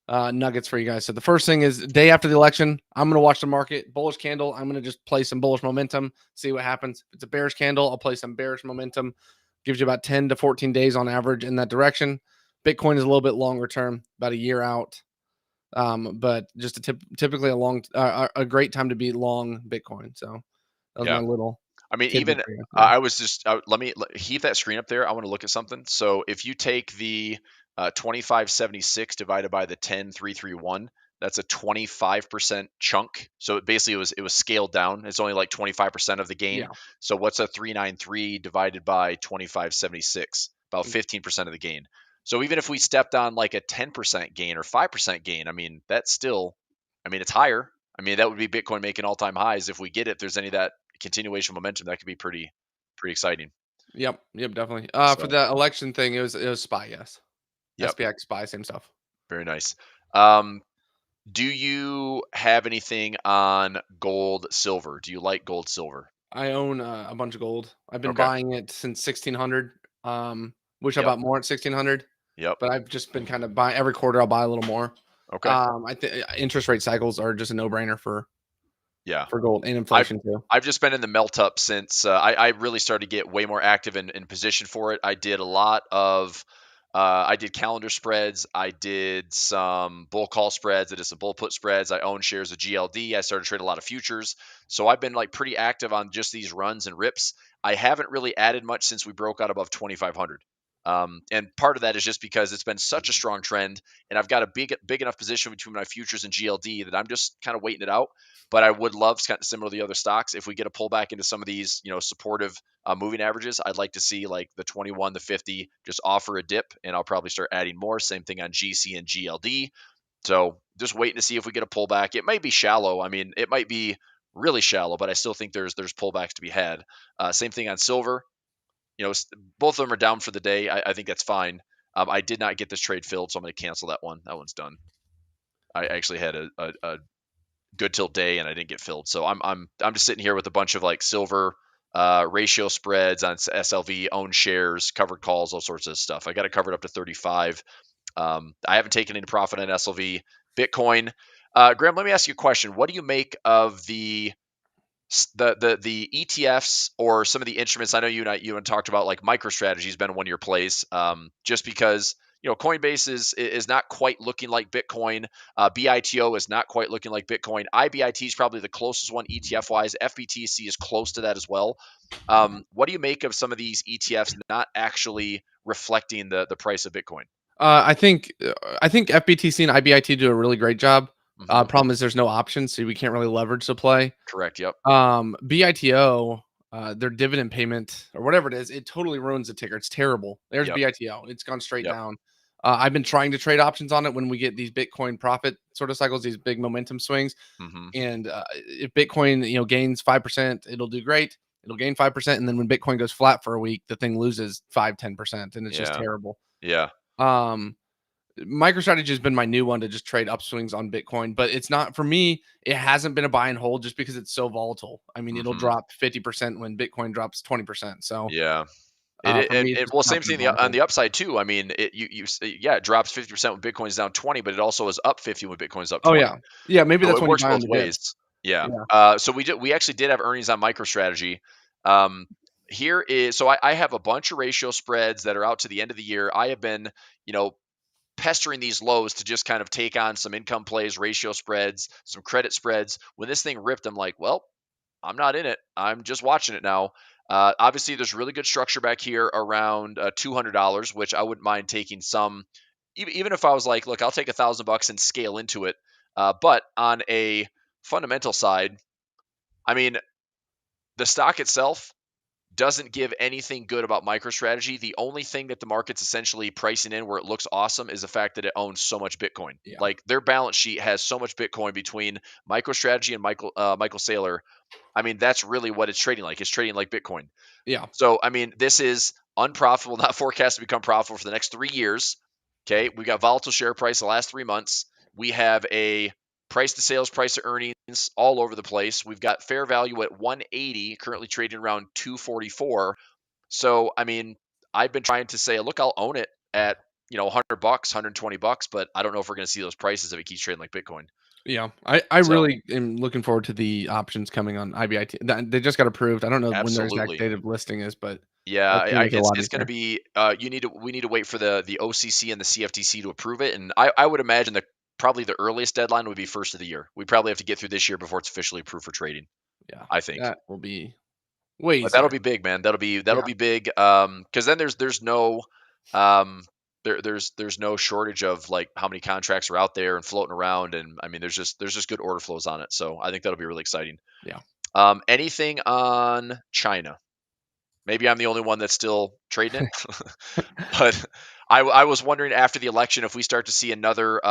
nuggets for you guys. So the first thing is day after the election, I'm going to watch the market. Bullish candle, I'm going to just play some bullish momentum, see what happens. If it's a bearish candle, I'll play some bearish momentum. Gives you about 10 to 14 days on average in that direction. Bitcoin is a little bit longer term, about a year out. But just typically a great time to be long Bitcoin. So that was my Yeah. little I mean, tidbit even for you. Yeah. I was just heave that screen up there. I want to look at something. So if you take the 2576 divided by the 10331, that's a 25% chunk. So basically it was scaled down. It's only like 25% of the gain. Yeah. So what's a 393 divided by 2576? About 15% of the gain. So even if we stepped on like a 10% gain or 5% gain, I mean, that's still, I mean, it's higher. I mean, that would be Bitcoin making all-time highs if we get it. If there's any of that continuation momentum, that could be pretty exciting. Yep. Yep. Definitely. For So, the election thing, it was SPY. Yes. yep, SPX SPY, same stuff. very nice. Um, do you have anything on gold, silver? Do you like gold, silver? I own a bunch of gold. I've been Okay. buying it since 1600. Wish I Yep. bought more at 1600, Yep. but I've just been kind of buying every quarter. I'll buy a little more. Okay. I think interest rate cycles are just a no brainer Yeah. for gold and I've inflation too. I've just been in the melt up since I really started to get way more active in position for it. I did a lot of I did calendar spreads. I did some bull call spreads. I did some bull put spreads. I own shares of GLD. I started trading a lot of futures. So I've been like pretty active on just these runs and rips. I haven't really added much since we broke out above 2,500. And part of that is just because it's been such a strong trend, and I've got a big enough position between my futures and GLD that I'm just kind of waiting it out. But I would love, kind of similar to the other stocks, if we get a pullback into some of these, supportive moving averages, I'd like to see like the 21, the 50 just offer a dip, and I'll probably start adding more. Same thing on GC and GLD. So just waiting to see if we get a pullback. It might be shallow. I mean, it might be really shallow, but I still think there's pullbacks to be had. Same thing on silver. Both of them are down for the day. I think that's fine. I did not get this trade filled, so I'm going to cancel that one. That one's done. I actually had a good till day and I didn't get filled. So I'm just sitting here with a bunch of like silver ratio spreads on SLV, own shares, covered calls, all sorts of stuff. I got it covered up to 35. I haven't taken any profit on SLV. Bitcoin. Graham, let me ask you a question. What do you make of the The ETFs or some of the instruments. I know you and talked about like MicroStrategy has been one of your plays, just because Coinbase is not quite looking like Bitcoin. BITO is not quite looking like Bitcoin. IBIT is probably the closest one ETF wise. FBTC is close to that as well. What do you make of some of these ETFs not actually reflecting the price of Bitcoin? I think FBTC and IBIT do a really great job. Hmm. Problem is there's no options, so we can't really leverage the play. Correct. Yep. BITO, their dividend payment or whatever it is, it totally ruins the ticker. It's terrible. There's Yep. BITO. It's gone straight Yep. down. I've been trying to trade options on it when we get these Bitcoin profit sort of cycles, these big momentum swings. Hmm. And if Bitcoin, gains 5%, it'll do great. It'll gain 5%. And then when Bitcoin goes flat for a week, the thing loses 5-10%. And it's just Yeah. terrible. Yeah. Um, MicroStrategy has been my new one to just trade upswings on Bitcoin, but it's not for me. It hasn't been a buy and hold just because it's so volatile. I mean, it'll Hmm. drop 50% when Bitcoin drops 20%. So Yeah. It, it for and, me, it's and just well, not same been a thing buy and on hold. the upside too. I mean, yeah, it drops 50% when Bitcoin's down 20, but it also is up 50 when Bitcoin's up Oh 20. yeah, yeah. Maybe So that's it when you works buy on both the dip. ways. Yeah. Yeah. So we actually did have earnings on MicroStrategy. Um, Here is so I have a bunch of ratio spreads that are out to the end of the year. I have been, you know, pestering these lows to just kind of take on some income plays, ratio spreads, some credit spreads. When this thing ripped, I'm like, well, I'm not in it. I'm just watching it now. Obviously, there's really good structure back here around $200, which I wouldn't mind taking some. Even if I was like, look, I'll take $1,000 and scale into it. But on a fundamental side, I mean, the stock itself doesn't give anything good about MicroStrategy. The only thing that the market's essentially pricing in where it looks awesome is the fact that it owns so much Bitcoin. Yeah. Like their balance sheet has so much Bitcoin between MicroStrategy and Michael Saylor. I mean, that's really what it's trading like. It's trading like Bitcoin. Yeah. So, I mean, this is unprofitable, not forecast to become profitable for the next 3 years. Okay. We've got volatile share price the last 3 months. We have a price to sales, price to earnings all over the place. We've got fair value at 180, currently trading around 244. So, I mean, I've been trying to say, look, I'll own it at, $100, $120, but I don't know if we're going to see those prices if it keeps trading like Bitcoin. Yeah. I So, really am looking forward to the options coming on IBIT. They just got approved. I don't know when their exact absolutely. date of listing is, but Yeah, that's gonna make it a lot it's going to easier. be. We need to wait for the OCC and the CFTC to approve it, and I would imagine that probably the earliest deadline would be first of the year. We probably have to get through this year before it's officially approved for trading. Yeah. I think, That will be way but that'll easier. be big, man. That'll Yeah. be big. Because then there's no there's no shortage of like how many contracts are out there and floating around, and I mean there's just good order flows on it. So I think that'll be really exciting. Yeah. Anything on China? Maybe I'm the only one that's still trading it. But I was wondering after the election if we start to see another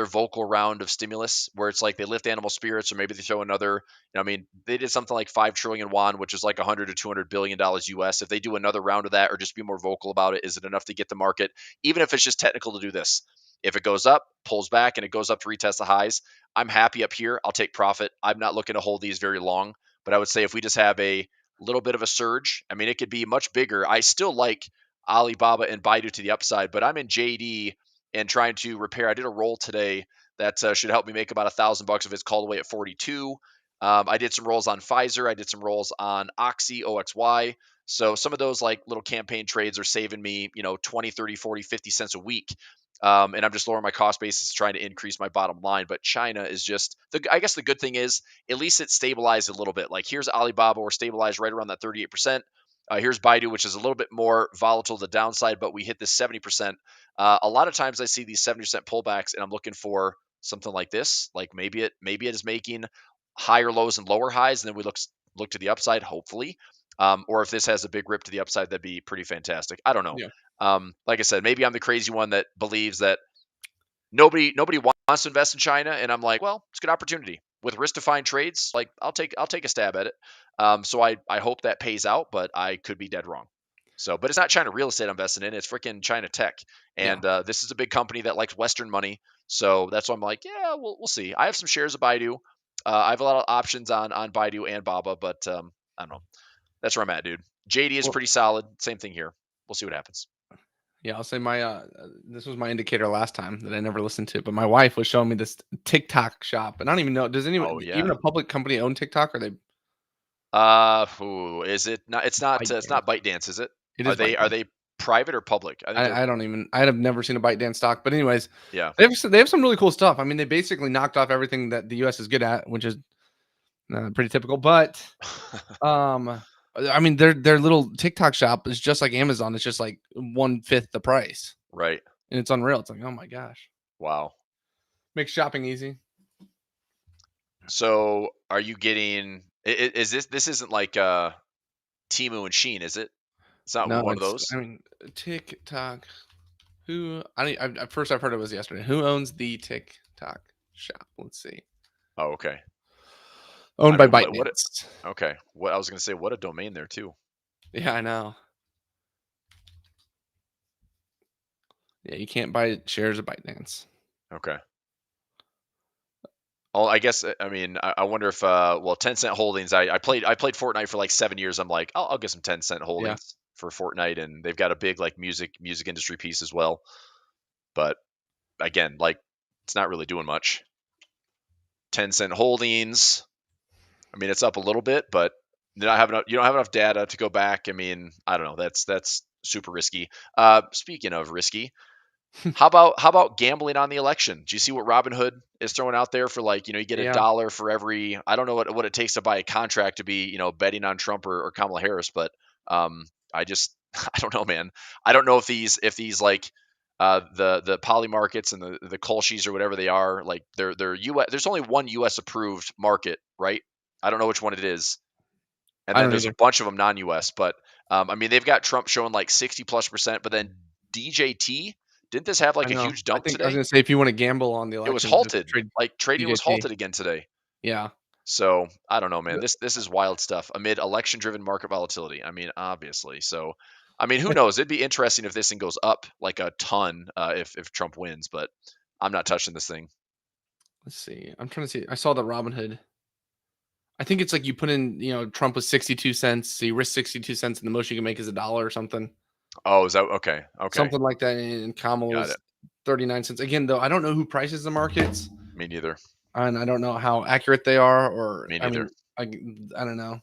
vocal round of stimulus where it's like they lift animal spirits, or maybe they throw another. I mean, they did something like 5 trillion won, which is like 100 to 200 billion dollars US. If they do another round of that, or just be more vocal about it, is it enough to get the market? Even if it's just technical to do this, if it goes up, pulls back, and it goes up to retest the highs, I'm happy up here. I'll take profit. I'm not looking to hold these very long, but I would say if we just have a little bit of a surge, I mean, it could be much bigger. I still like Alibaba and Baidu to the upside, but I'm in JD and trying to repair. I did a roll today that should help me make about $1,000 if it's called away at 42. I did some rolls on Pfizer. I did some rolls on Oxy, OXY. So some of those like little campaign trades are saving me, 20, 30, 40, 50 cents a week. And I'm just lowering my cost basis, trying to increase my bottom line. But China is just I guess the good thing is at least it stabilized a little bit. Like here's Alibaba, we're stabilized right around that 38%. Here's Baidu, which is a little bit more volatile to the downside, but we hit this 70%. A lot of times I see these 70% pullbacks, and I'm looking for something like this. Like maybe it is making higher lows and lower highs, and then we look to the upside, hopefully. Or if this has a big rip to the upside, that'd be pretty fantastic. I don't know. Yeah. Like I said, maybe I'm the crazy one that believes that nobody wants to invest in China, and I'm like, well, it's a good opportunity with risk-defined trades. Like I'll take a stab at it. So I hope that pays out, but I could be dead wrong. So, but it's not China real estate I'm investing in; it's freaking China tech, Yeah. and this is a big company that likes Western money. So that's why I'm like, yeah, we'll see. I have some shares of Baidu. I have a lot of options on Baidu and Baba, but I don't know. That's where I'm at, dude. JD is Well, pretty solid. Same thing here. We'll see what happens. yeah, I'll say my this was my indicator last time that I never listened to, but my wife was showing me this TikTok shop, and I don't even know, does anyone, Oh even yeah. a public company, own TikTok? Or they? Is it not? It's not ByteDance, is it? It Are is they are ByteDance. they private or public? I think they're I don't even I have never seen a ByteDance stock, but anyways, yeah. they have some really cool stuff. I mean, they basically knocked off everything that the US is good at, which is pretty typical. But I mean, their little TikTok shop is just like Amazon. It's just like 1/5 the price, Right. and it's unreal. It's like, oh my gosh, Wow. makes shopping easy. So, are you getting is this isn't like Temu and Sheen, is it? It's not No, one of it's those? I mean TikTok. Who I don't, at first I've heard it was yesterday. Who owns the TikTok shop? Let's see. Oh, okay. I Owned by mean, what ByteDance. okay. What I was gonna say, what a domain there too. Yeah, I know. Yeah, you can't buy shares of ByteDance. Okay. Oh, I guess I mean I wonder if 10 cent holdings. I played Fortnite for like 7 years. I'm like I'll get some 10 cent Yeah, holdings for Fortnite, and they've got a big like music industry piece as well. But again, like it's not really doing much. 10 cent holdings. I mean, it's up a little bit, but you don't have enough data to go back. I mean, I don't know. That's super risky. Speaking of risky, how about gambling on the election? Do you see what Robinhood is throwing out there for like, you get a yeah. dollar for every I don't know what it takes to buy a contract to be, betting on Trump or Kamala Harris, but I just I don't know, man. I don't know if these like the poly markets and the Kolshis or whatever they are, like they're US there's only one US approved market, right? I don't know which one it is. And I then don't there's a either. bunch of them non-US, but I mean they've got Trump showing like 60+%, but then DJT, didn't this have I like a know. huge I dump think I was today? gonna say if you want to gamble on the It was election, just halted. trade Like trading was DJT. halted again today. Yeah. So I don't know, man. The- This is wild stuff amid election-driven market volatility. I mean, obviously. So, I mean, who knows? It'd be interesting if this thing goes up like a ton if Trump wins, but I'm not touching this thing. Let's see. I'm trying to see. I saw the Robinhood. I think it's like you put in, Trump was 62 cents. So you risk 62 cents, and the most you can make is a dollar or something. Oh, is that okay? Okay, Something like that. And Kamala got was it. 39 cents. Again, though, I don't know who prices the markets, Me neither. and I don't know how accurate they are. Or, Me I neither. mean, I don't know.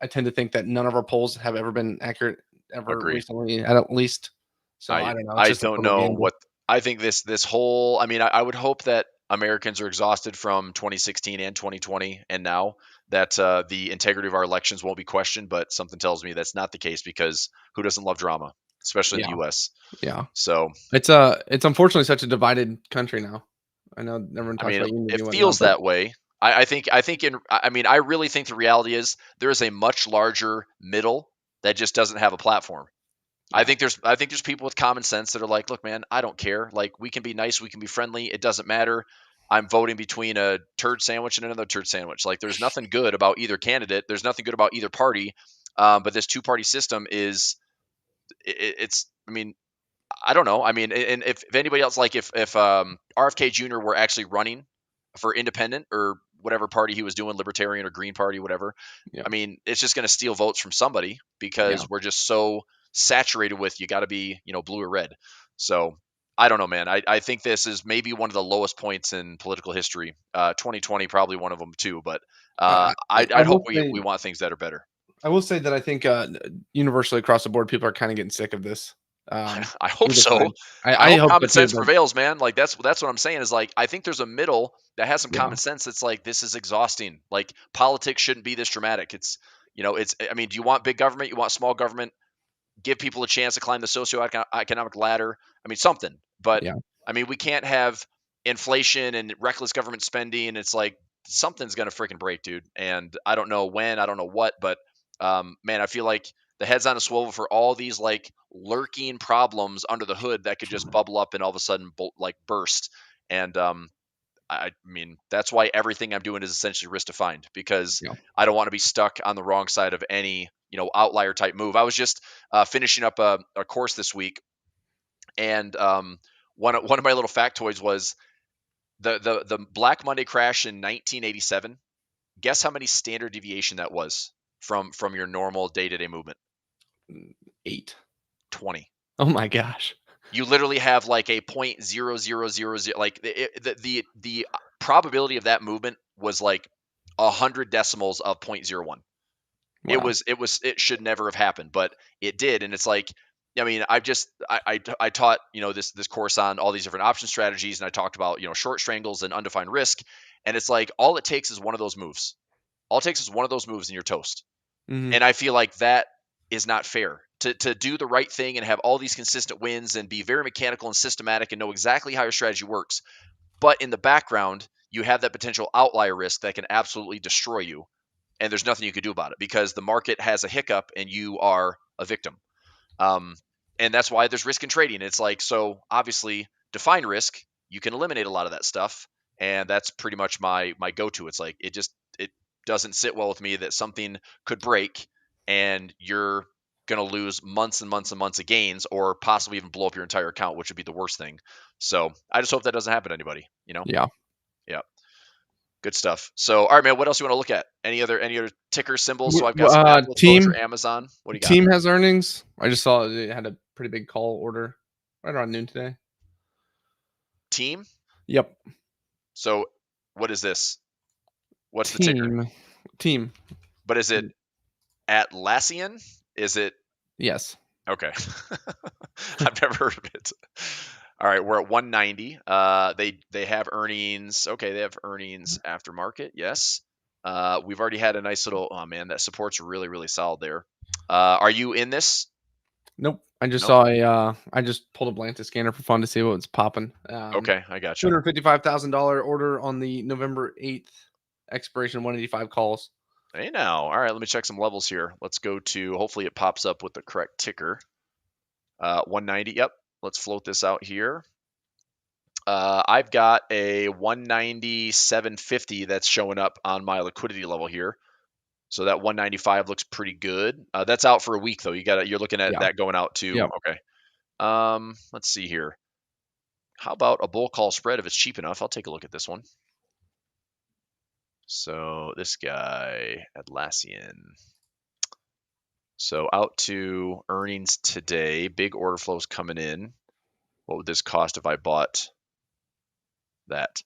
I tend to think that none of our polls have ever been accurate ever Agree. recently, at least. So I I don't know. It's I just a don't total know gamble. what I think this whole I mean I would hope that Americans are exhausted from 2016 and 2020 and now that the integrity of our elections won't be questioned, but something tells me that's not the case because who doesn't love drama, especially in the Yeah, US. yeah. So, It's unfortunately such a divided country now. I know everyone I talks mean, about unity it and whatnot, feels but that way. I mean, I really think the reality is there is a much larger middle that just doesn't have a platform. yeah, I think there's people with common sense that are like, look, man, I don't care. Like we can be nice, we can be friendly. It doesn't matter. I'm voting between a turd sandwich and another turd sandwich. Like there's nothing good about either candidate. There's nothing good about either party. But this two party system is it's. I mean, I don't know. I mean, and if anybody else like if RFK Jr. were actually running for independent or whatever party he was doing, libertarian or green party, whatever, yeah, I mean, it's just going to steal votes from somebody yeah. because we're just so saturated with you got to be, blue or red. So I don't know, man. I think this is maybe one of the lowest points in political history. 2020 probably one of them too, but I I'd hope will we say want things that are better. that I think universally across the board, people are kind of getting sick of this. I hope Either so. side. I I hope hope so common too, sense but prevails, man. Like that's what I'm saying is like I think there's a middle that has some yeah, common sense that's like this is exhausting. Like politics shouldn't be this dramatic. It's I mean, do you want big government? You want small government? Give people a chance to climb the socioeconomic ladder. I mean, something. But yeah. I mean, we can't have inflation and reckless government spending. It's like something's gonna freaking break, dude. And I don't know when, I don't know what, but man, I feel like the head's on a swivel for all these like lurking problems under the hood that could just bubble up and all of a sudden like burst. And I mean, that's why everything I'm doing is essentially risk defined because Yeah. I don't want to be stuck on the wrong side of any, outlier type move. I was just finishing up a course this week, and one of my little factoids was the Black Monday crash in 1987. Guess how many standard deviation that was from your normal day to day movement? 8. 20. Oh my gosh. You literally have like a 0.0000, like the probability of that movement was like 100 decimals of 0.01. Wow. It should never have happened, but it did. And it's like, I mean, I taught, this course on all these different option strategies, and I talked about, short strangles and undefined risk. And it's like, all it takes is one of those moves. All it takes is one of those moves and you're toast. Hmm. And I feel like that is not fair to do the right thing and have all these consistent wins and be very mechanical and systematic and know exactly how your strategy works. But in the background, you have that potential outlier risk that can absolutely destroy you. And there's nothing you can do about it because the market has a hiccup and you are a victim. Um, and that's why there's risk in trading. It's like, so obviously define risk, you can eliminate a lot of that stuff. And that's pretty much my go-to. It's like, it doesn't sit well with me that something could break and you're going to lose months and months and months of gains or possibly even blow up your entire account, which would be the worst thing. So I just hope that doesn't happen to anybody. Yeah. Yeah. Good stuff. So, all right, man, what else you want to look at? Any other ticker symbols? So I've got some Apple exposure, Amazon. What do you got? Team has earnings. I just saw it had a pretty big call order right around noon today. Team? Yep. So what is this? What's the ticker? Team. But is it Atlassian? Is it? Yes. Okay. I've never heard of it. All right, we're at 190. They have earnings. Okay, they have earnings after market. Yes. We've already had a nice little. Oh man, that support's really really solid there. Are you in this? Nope. I just Nope. saw I just pulled a Blanket scanner for fun to see what was popping. Okay, I got you. $255,000 order on the November 8th expiration 185 calls. Hey now. All right, let me check some levels here. Let's go to. Hopefully, it pops up with the correct ticker. 190. Yep. Let's float this out here. I've got a 197.50 that's showing up on my liquidity level here. So that 195 looks pretty good. That's out for a week though. You're looking at that going out to. Yep. Okay. Let's see here. How about a bull call spread if it's cheap enough? I'll take a look at this one. So this guy, Atlassian. So out to earnings today. Big order flows coming in. What would this cost if I bought that?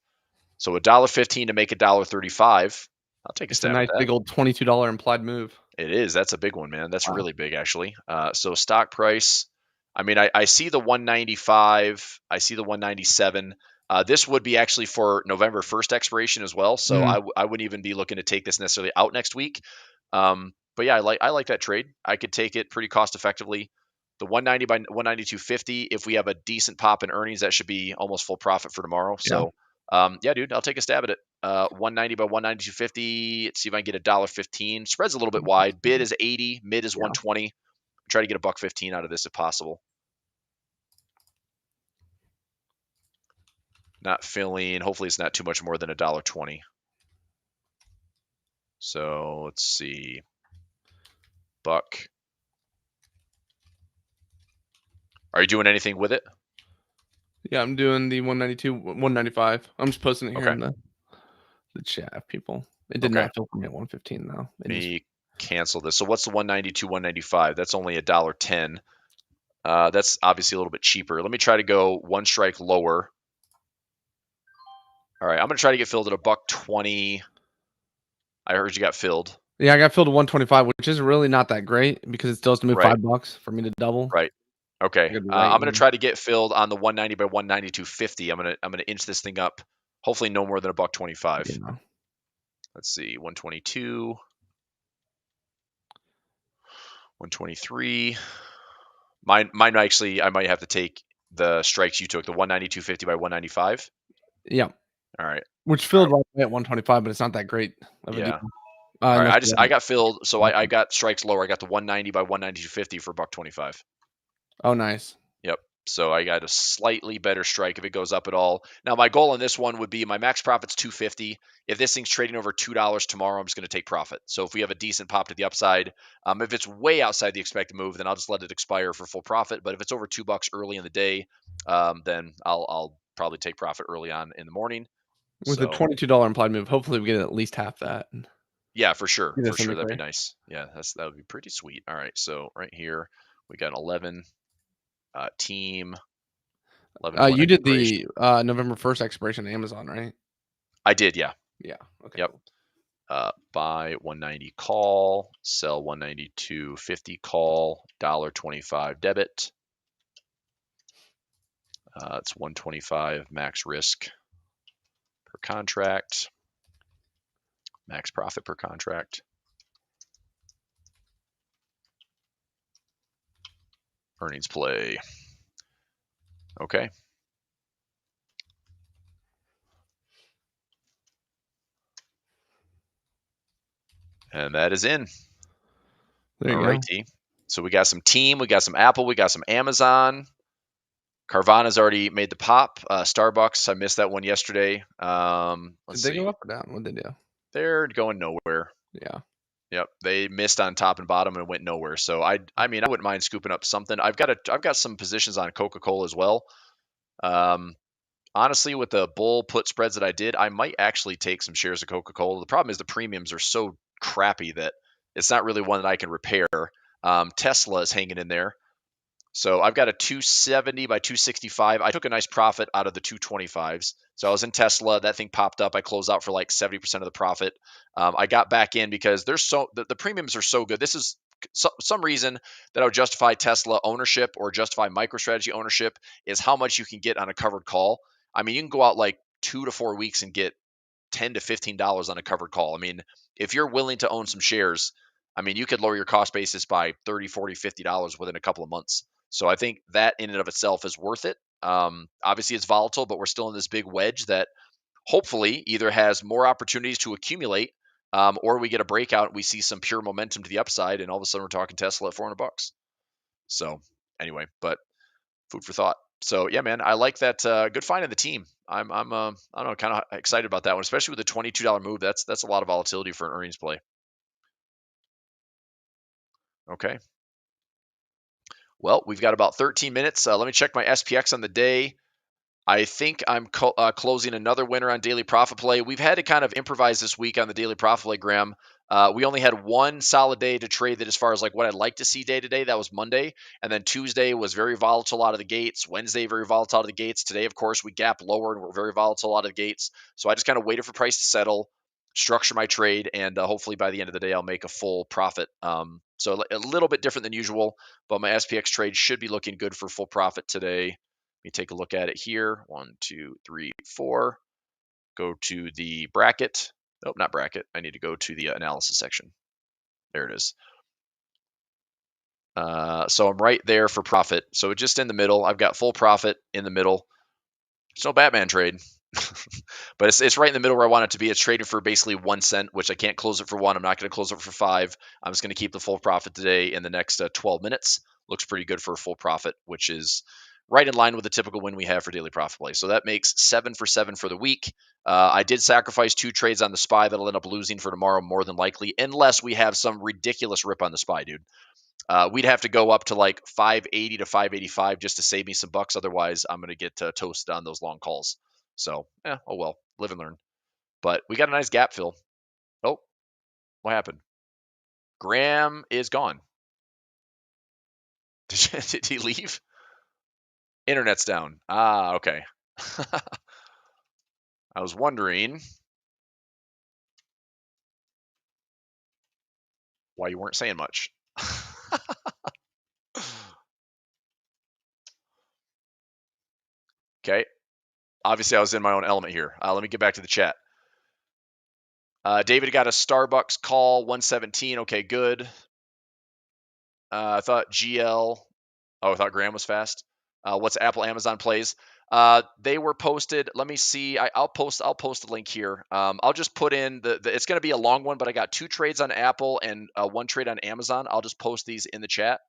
So $1.15 to make $1.35. I'll take a stab It's a nice at that. big old $22 implied move. It is. That's a big one, man. That's really big, actually. So stock price. I mean, I see the 195. I see the 197. This would be actually for November 1st expiration as well. So I wouldn't even be looking to take this necessarily out next week. But yeah, I like that trade. I could take it pretty cost effectively. The 190 by 192.50. If we have a decent pop in earnings, that should be almost full profit for tomorrow. So yeah, dude, I'll take a stab at it. 190 by 192.50. Let's see if I can get $1.15. Spread's a little bit wide. Bid is 80. Mid is 120. Try to get $1.15 out of this if possible. Not filling. Hopefully, it's not too much more than $1.20. So let's see. Buck. Are you doing anything with it? Yeah, I'm doing the 192, 195. I'm just posting it here in the chat, people. It did not fill for me at 115 though. Let me cancel this. So what's the 192, 195? That's only $1.10. That's obviously a little bit cheaper. Let me try to go one strike lower. All right, I'm gonna try to get filled at $1.20. I heard you got filled. Yeah, I got filled at 125, which is really not that great because it still has to move $5 for me to double. Right. Okay. I'm gonna try to get filled on the 190 by 192.50. I'm gonna inch this thing up. Hopefully, no more than $1.25. Yeah. Let's see, 122, 123. Mine actually, I might have to take the strikes you took, the 192.50 by 195. Yeah. All right. Which filled right at 125, but it's not that great of a deal. All right. I got filled, so I got strikes lower. I got the 190 by 192.50 for $1.25. Oh, nice. Yep. So I got a slightly better strike if it goes up at all. Now my goal on this one would be my max profit's 250. If this thing's trading over $2 tomorrow, I'm just going to take profit. So if we have a decent pop to the upside, if it's way outside the expected move, then I'll just let it expire for full profit. But if it's over $2 early in the day, then I'll probably take profit early on in the morning. With a $22 implied move, hopefully we get at least half that. Yeah, for sure. For sure. That'd be nice. Yeah, that would be pretty sweet. All right. So right here, we got 11 team. 11 you did the November 1st expiration on Amazon, right? I did. Yeah. Yeah. Okay. Yep. Buy 190 call, sell 192.50 call, $1.25 debit. It's 125 max risk per contract, max profit per contract. Earnings play. Okay. And that is in. There you All go. righty. So we got some Team, we got some Apple, we got some Amazon. Carvana's already made the pop. Starbucks, I missed that one yesterday. Let's Did they see. go up or down? What did they do? They're going nowhere. Yeah. Yep, they missed on top and bottom and went nowhere. So I mean, I wouldn't mind scooping up something. I've got some positions on Coca-Cola as well. Honestly, with the bull put spreads that I did, I might actually take some shares of Coca-Cola. The problem is the premiums are so crappy that it's not really one that I can repair. Tesla is hanging in there. So I've got a 270 by 265. I took a nice profit out of the 225s. So I was in Tesla. That thing popped up. I closed out for like 70% of the profit. I got back in because the premiums are so good. This is some reason that I would justify Tesla ownership or justify MicroStrategy ownership is how much you can get on a covered call. I mean, you can go out like 2 to 4 weeks and get $10 to $15 on a covered call. I mean, if you're willing to own some shares, I mean, you could lower your cost basis by $30, $40, $50 within a couple of months. So I think that in and of itself is worth it. Obviously, it's volatile, but we're still in this big wedge that hopefully either has more opportunities to accumulate, or we get a breakout and we see some pure momentum to the upside, and all of a sudden we're talking Tesla at $400. So anyway, but food for thought. So yeah, man, I like that. Good find in the team. I'm I don't know, kind of excited about that one, especially with the $22 move. That's a lot of volatility for an earnings play. Okay. Well, we've got about 13 minutes. Let me check my SPX on the day. I think I'm closing another winner on Daily Profit Play. We've had to kind of improvise this week on the Daily Profit Play, Graham. We only had one solid day to trade that as far as like what I'd like to see day to day. That was Monday. And then Tuesday was very volatile out of the gates. Wednesday, very volatile out of the gates. Today, of course, we gap lower and we're very volatile out of the gates. So I just kind of waited for price to settle, structure my trade, and hopefully by the end of the day, I'll make a full profit. So a little bit different than usual, but my SPX trade should be looking good for full profit today. Let me take a look at it here. 1, 2, 3, 4. Go to the bracket. Nope, not bracket. I need to go to the analysis section. There it is. So I'm right there for profit. So just in the middle. I've got full profit in the middle. It's no Batman trade. But it's right in the middle where I want it to be. It's trading for basically 1 cent, which I can't close it for 1. I'm not going to close it for 5. I'm just going to keep the full profit today in the next 12 minutes. Looks pretty good for a full profit, which is right in line with the typical win we have for Daily Profit Play. So that makes 7 for 7 for the week. I did sacrifice 2 trades on the SPY that'll end up losing for tomorrow more than likely, unless we have some ridiculous rip on the SPY, dude. We'd have to go up to like 580 to 585 just to save me some bucks. Otherwise, I'm going to get toasted on those long calls. So, oh well, live and learn. But we got a nice gap fill. Oh, what happened? Graham is gone. Did he leave? Internet's down. Ah, okay. I was wondering why you weren't saying much. Okay. Obviously, I was in my own element here. Let me get back to the chat. David got a Starbucks call, 117. Okay, good. I thought GL. Oh, I thought Graham was fast. What's Apple Amazon plays? They were posted. Let me see. I'll post the link here. I'll just put in the it's going to be a long one, but I got 2 trades on Apple and 1 trade on Amazon. I'll just post these in the chat.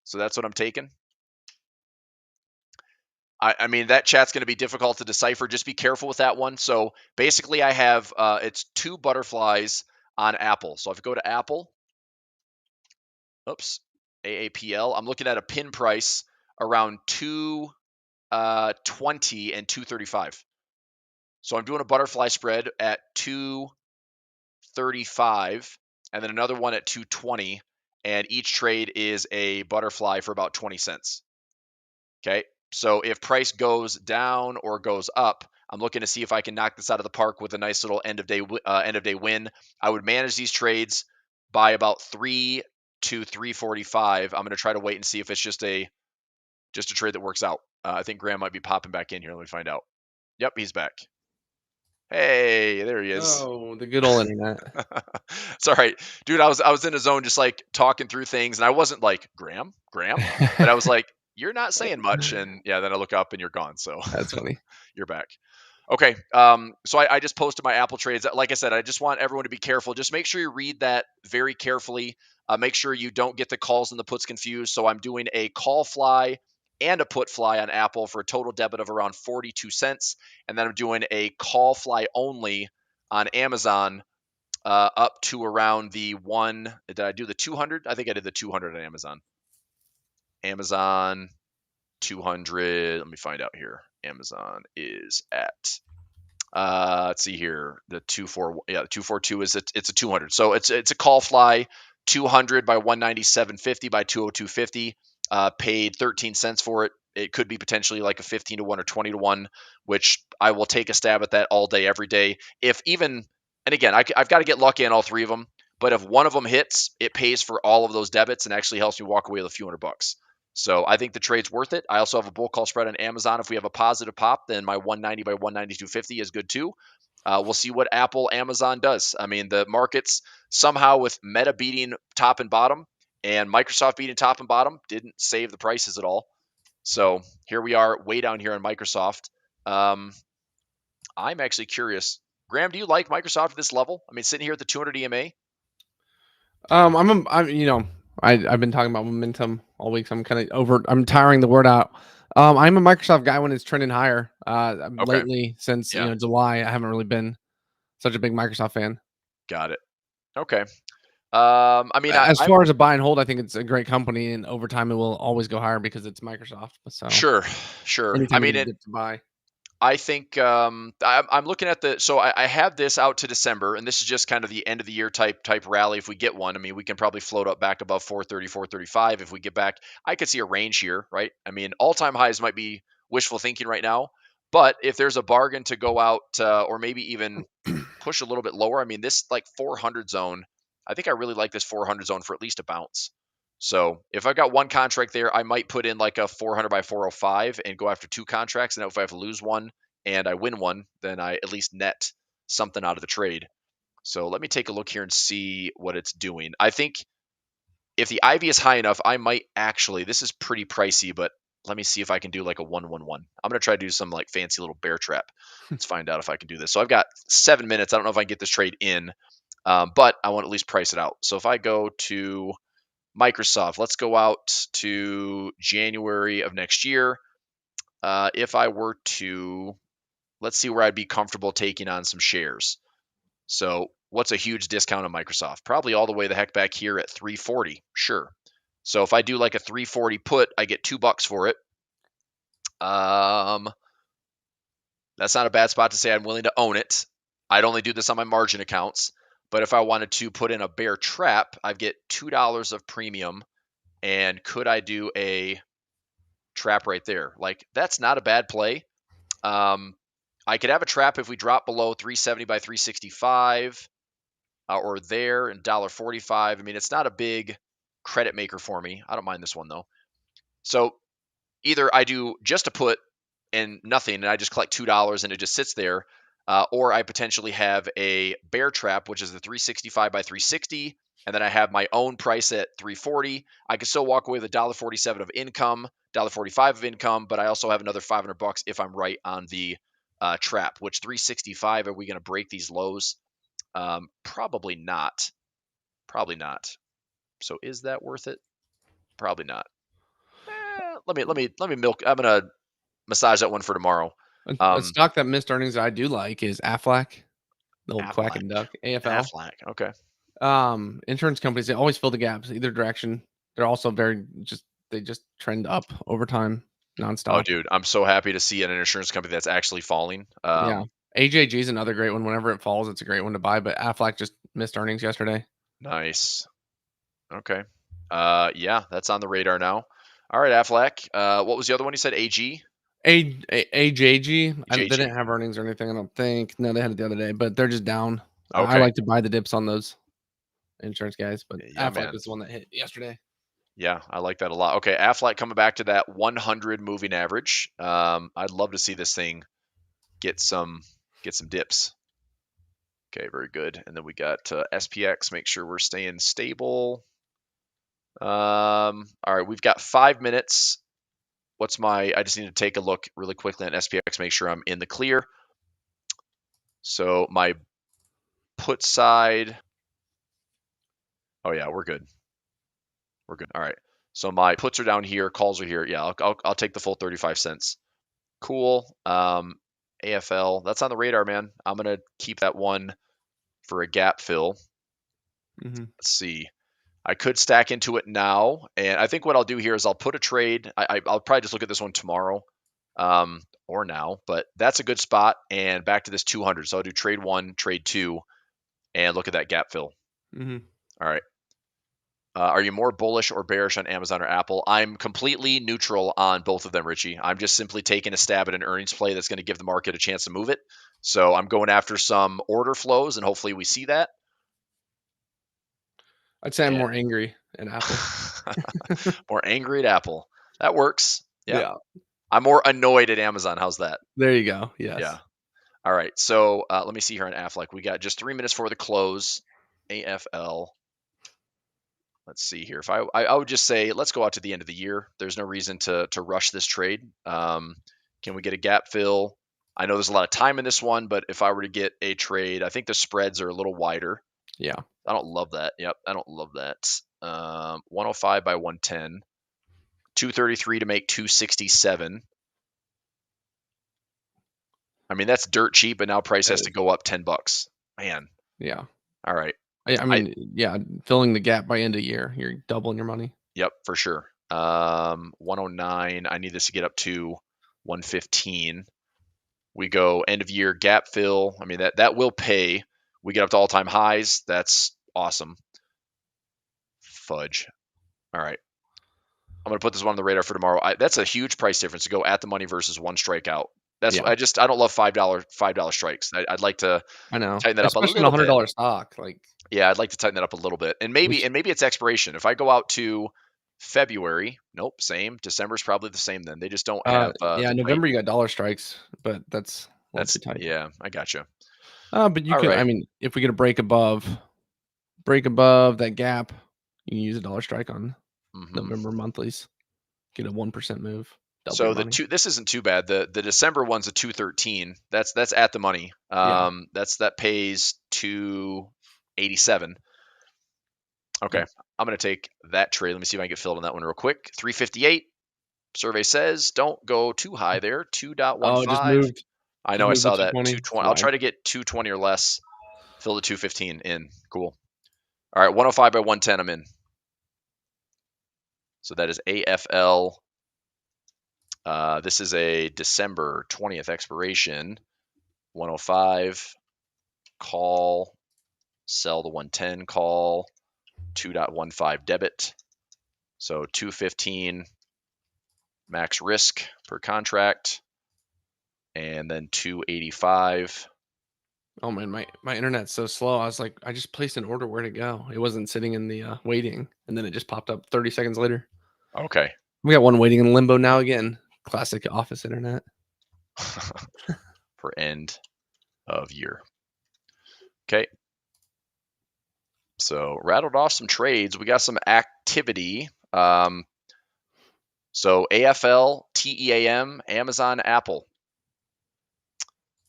So that's what I'm taking. I mean, that chat's going to be difficult to decipher. Just be careful with that one. So basically, I have it's 2 butterflies on Apple. So if I go to Apple, oops, AAPL, I'm looking at a pin price around 220 and 235. So I'm doing a butterfly spread at 235 and then another one at 220, and each trade is a butterfly for about 20 cents. Okay. So if price goes down or goes up, I'm looking to see if I can knock this out of the park with a nice little end of day win. I would manage these trades by about 3 to 345. I'm going to try to wait and see if it's just a trade that works out. I think Graham might be popping back in here. Let me find out. Yep, he's back. Hey, there he is. Oh, the good old internet. It's all right, dude. I was in a zone, just like talking through things, and I wasn't like Graham, but I was like, "You're not saying much," and yeah, then I look up and you're gone. So That's funny. you're back. Okay. So I just posted my Apple trades. Like I said, I just want everyone to be careful. Just make sure you read that very carefully. Make sure you don't get the calls and the puts confused. So I'm doing a call fly and a put fly on Apple for a total debit of around 42 cents. And then I'm doing a call fly only on Amazon up to around the one. Did I do the 200? I think I did the 200 on Amazon. Amazon 200. Let me find out here. Amazon is at let's see here. The 242 is it's a 200. So it's a call fly 200 by 197.50 by 202.50. Paid 13 cents for it. It could be potentially like a 15 to 1 or 20 to 1, which I will take a stab at that all day, every day. If even, and again, I've got to get lucky on all three of them. But if one of them hits, it pays for all of those debits and actually helps me walk away with a few $100. So I think the trade's worth it. I also have a bull call spread on Amazon. If we have a positive pop, then my 190 by 192.50 is good too. We'll see what Apple, Amazon does. I mean, the markets somehow with Meta beating top and bottom and Microsoft beating top and bottom didn't save the prices at all. So here we are way down here on Microsoft. I'm actually curious. Graham, do you like Microsoft at this level? I mean, sitting here at the 200 EMA. I've been talking about momentum all week, so I'm kind of over. I'm tiring the word out. I'm a Microsoft guy when it's trending higher. Okay. Lately, since Yeah. July, I haven't really been such a big Microsoft fan. Got it. Okay. I mean, As I'm far as a buy and hold, I think it's a great company, and over time, it will always go higher because it's Microsoft. So sure. I anytime you mean, get a it, dip to buy, I think I'm looking at so I have this out to December, and this is just kind of the end of the year type rally. If we get one, I mean, we can probably float up back above 430, 435. If we get back, I could see a range here, right? I mean, all-time highs might be wishful thinking right now, but if there's a bargain to go out, or maybe even push a little bit lower, I mean, this like 400 zone, I think I really like this 400 zone for at least a bounce. So if I've got one contract there, I might put in like a 400 by 405 and go after two contracts. And if I have to lose one and I win one, then I at least net something out of the trade. So let me take a look here and see what it's doing. I think if the IV is high enough, I might actually, this is pretty pricey, but let me see if I can do like a 111. I'm going to try to do some like fancy little bear trap. Let's find out if I can do this. So I've got 7 minutes. I don't know if I can get this trade in, but I want to at least price it out. So if I go to Microsoft, let's go out to January of next year. If I were to, let's see where I'd be comfortable taking on some shares. So what's a huge discount on Microsoft? Probably all the way the heck back here at 340. Sure. So if I do like a 340 put, I get $2 for it. That's not a bad spot to say I'm willing to own it. I'd only do this on my margin accounts. But if I wanted to put in a bear trap, I'd get $2 of premium. And could I do a trap right there? Like, that's not a bad play. I could have a trap if we drop below 370 by 365 or there and $1.45. I mean, it's not a big credit maker for me. I don't mind this one though. So either I do just a put and nothing, and I just collect $2 and it just sits there, or I potentially have a bear trap, which is the 365 by 360, and then I have my own price at 340. I could still walk away with $1.47 of income, $1.45 of income, but I also have another $500 if I'm right on the trap. Which 365, are we going to break these lows? Probably not. Probably not. So is that worth it? Probably not. Let me milk. I'm gonna massage that one for tomorrow. a stock that missed earnings that I do like is Afflac, the old quack Afflac. and duck, AFL. Afflac. Okay. Insurance companies, they always fill the gaps either direction. They're also they just trend up over time, Oh, nonstop. dude, I'm so happy to see an insurance company that's actually falling. Yeah. AJG is another great one. Whenever it falls, it's a great one to buy. But Affleck just missed earnings yesterday. Nice. Okay. Yeah, that's on the radar now. All right, Affleck. What was the other one you said? AG? AJG. They JG. didn't have earnings or anything, I don't think. No, they had it the other day, but they're just down. I Okay. like to buy the dips on those insurance guys, but Yeah, Affleck man. was the one that hit yesterday. Yeah, I like that a lot. Okay, Affleck coming back to that 100 moving average. I'd love to see this thing get some dips. Okay, very good. And then we got SPX. Make sure we're staying stable. All right, we've got 5 minutes. I just need to take a look really quickly on SPX, make sure I'm in the clear. So my put side. Oh yeah, we're good. We're good. All right. So my puts are down here, calls are here. Yeah, I'll take the full 35 cents. Cool. AFL, that's on the radar, man. I'm gonna keep that one for a gap fill. Mhm. Let's see. I could stack into it now, and I think what I'll do here is I'll put a trade. I'll probably just look at this one tomorrow, or now, but that's a good spot. And back to this 200. So I'll do trade 1, trade 2, and look at that gap fill. Mhm. All right. Are you more bullish or bearish on Amazon or Apple? I'm completely neutral on both of them, Richie. I'm just simply taking a stab at an earnings play that's going to give the market a chance to move it. So I'm going after some order flows, and hopefully we see that. I'd say I'm And more angry at Apple. more angry at Apple. That works. Yeah. Yeah. I'm more annoyed at Amazon. How's that? There you go. Yeah. Yes. All right. So let me see here on Affleck. We got just 3 minutes for the close. AFL. Let's see here. If I would just say let's go out to the end of the year. There's no reason to rush this trade. Can we get a gap fill? I know there's a lot of time in this one, but if I were to get a trade, I think the spreads are a little wider. Yeah. I don't love that. Yep, I don't love that. 105 by 110, 233 to make 267. I mean that's dirt cheap, but now price That has to is. go up $10. Man. Yeah. All right. I I mean, yeah, filling the gap by end of year, you're doubling your money. Yep, for sure. 109. I need this to get up to 115. We go end of year gap fill. I mean that will pay. We get up to all time highs. That's awesome. Fudge. All right. I'm gonna put this one on the radar for tomorrow. That's a huge price difference to go at the money versus one strikeout. That's Yeah. I don't love $5 strikes. I'd like to I know. tighten that up a Especially in a little bit. $100 stock. Like, Yeah, I'd like to tighten that up a little bit. And maybe it's expiration. If I go out to February, nope, same. December's probably the same then. They just don't have yeah, the tight. November you got dollar strikes, but that's a little That's too tight. yeah, I gotcha. But you All can, right. I mean, if we get a break above that gap, you can use a dollar strike on Hmm. November monthlies. Get a 1% move, double your So money. this isn't too bad. The December one's a 213. That's at the money. Yeah. That pays 287. Okay. Yep. I'm gonna take that trade. Let me see if I can get filled on that one real quick. 358. Survey says don't go too high there. Oh, it just 2.15. moved. I Just know I moved to saw that. 220. It's 220. I'll try wide. to get 220 or less. Fill the 215 in. Cool. All right. 105 by 110. I'm in. So that is AFL. This is a December 20th expiration. 105. Call. Sell the 110. Call. 2.15 debit. So 215 max risk per contract. And then 285. Oh man, my internet's so slow. I was like, I just placed an order. Where'd it go? It wasn't sitting in the waiting, and then it just popped up 30 seconds later. Okay. We got one waiting in limbo now again. Classic office internet. For end of year. Okay. So rattled off some trades. We got some activity. So AFL, TEAM, Amazon, Apple.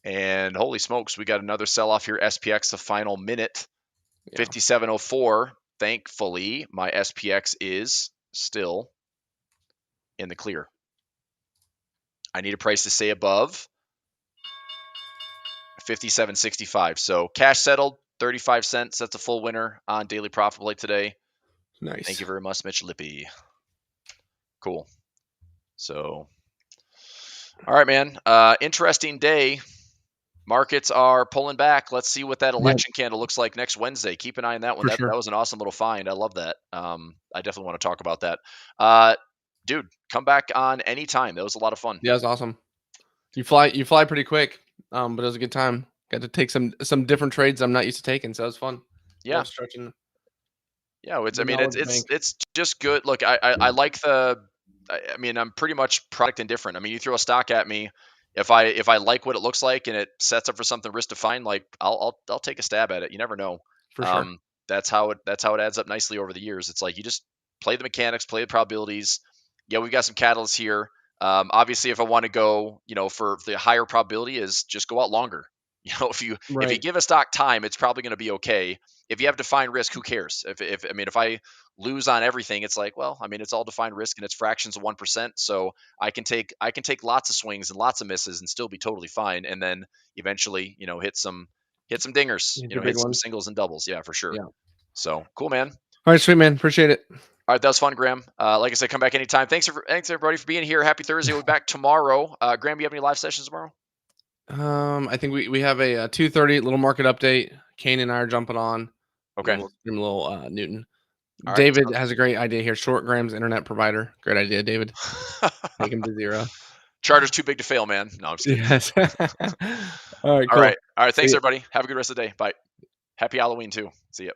And holy smokes, we got another sell off here. SPX, the final minute, Yeah. 57.04. Thankfully, my SPX is still in the clear. I need a price to stay above 57.65. So cash settled, 35 cents. That's a full winner on Daily Profit Play today. Nice. Thank you very much, Mitch Lippy. Cool. So, all right, man. Interesting day. Markets are pulling back. Let's see what that election candle looks like next Wednesday. Keep an eye on that one. For That sure. was an awesome little find. I love that. I definitely want to talk about that. Dude, come back on anytime. That was a lot of fun. Yeah, it's awesome. You fly pretty quick. But it was a good time. Got to take some different trades I'm not used to taking, so it was fun. Yeah. Love stretching Yeah, it's I the mean, knowledge bank. it's just good. Look, I like the I mean, I'm pretty much product indifferent. I mean, you throw a stock at me, if I like what it looks like and it sets up for something risk defined, like I'll take a stab at it. You never know. For sure. Um, that's how it adds up nicely over the years. It's like you just play the mechanics, play the probabilities. Yeah, we've got some catalysts here. Obviously, if I want to go, for the higher probability is just go out longer. If you Right. give a stock time, it's probably going to be okay. If you have defined risk, who cares? If I lose on everything, it's like, well, I mean, it's all defined risk and it's fractions of 1%. So I can take lots of swings and lots of misses and still be totally fine. And then eventually, hit some dingers, Hit the big hit some ones. singles and doubles. Yeah, for sure. Yeah. So cool, man. All right, sweet man. Appreciate it. All right, that was fun, Graham. Like I said, come back anytime. Thanks everybody for being here. Happy Thursday. We'll be back tomorrow. Graham, you have any live sessions tomorrow? I think we have a 2:30 little market update. Kane and I are jumping on. And then Okay. we'll stream a little Newton. All right. David has a great idea here. Short Graham's internet provider. Great idea, David. Take him to zero. Charter's too big to fail, man. No, I'm just kidding. Yes. All right, All cool. right. All right. See Thanks, ya. everybody. Have a good rest of the day. Bye. Happy Halloween, too. See ya.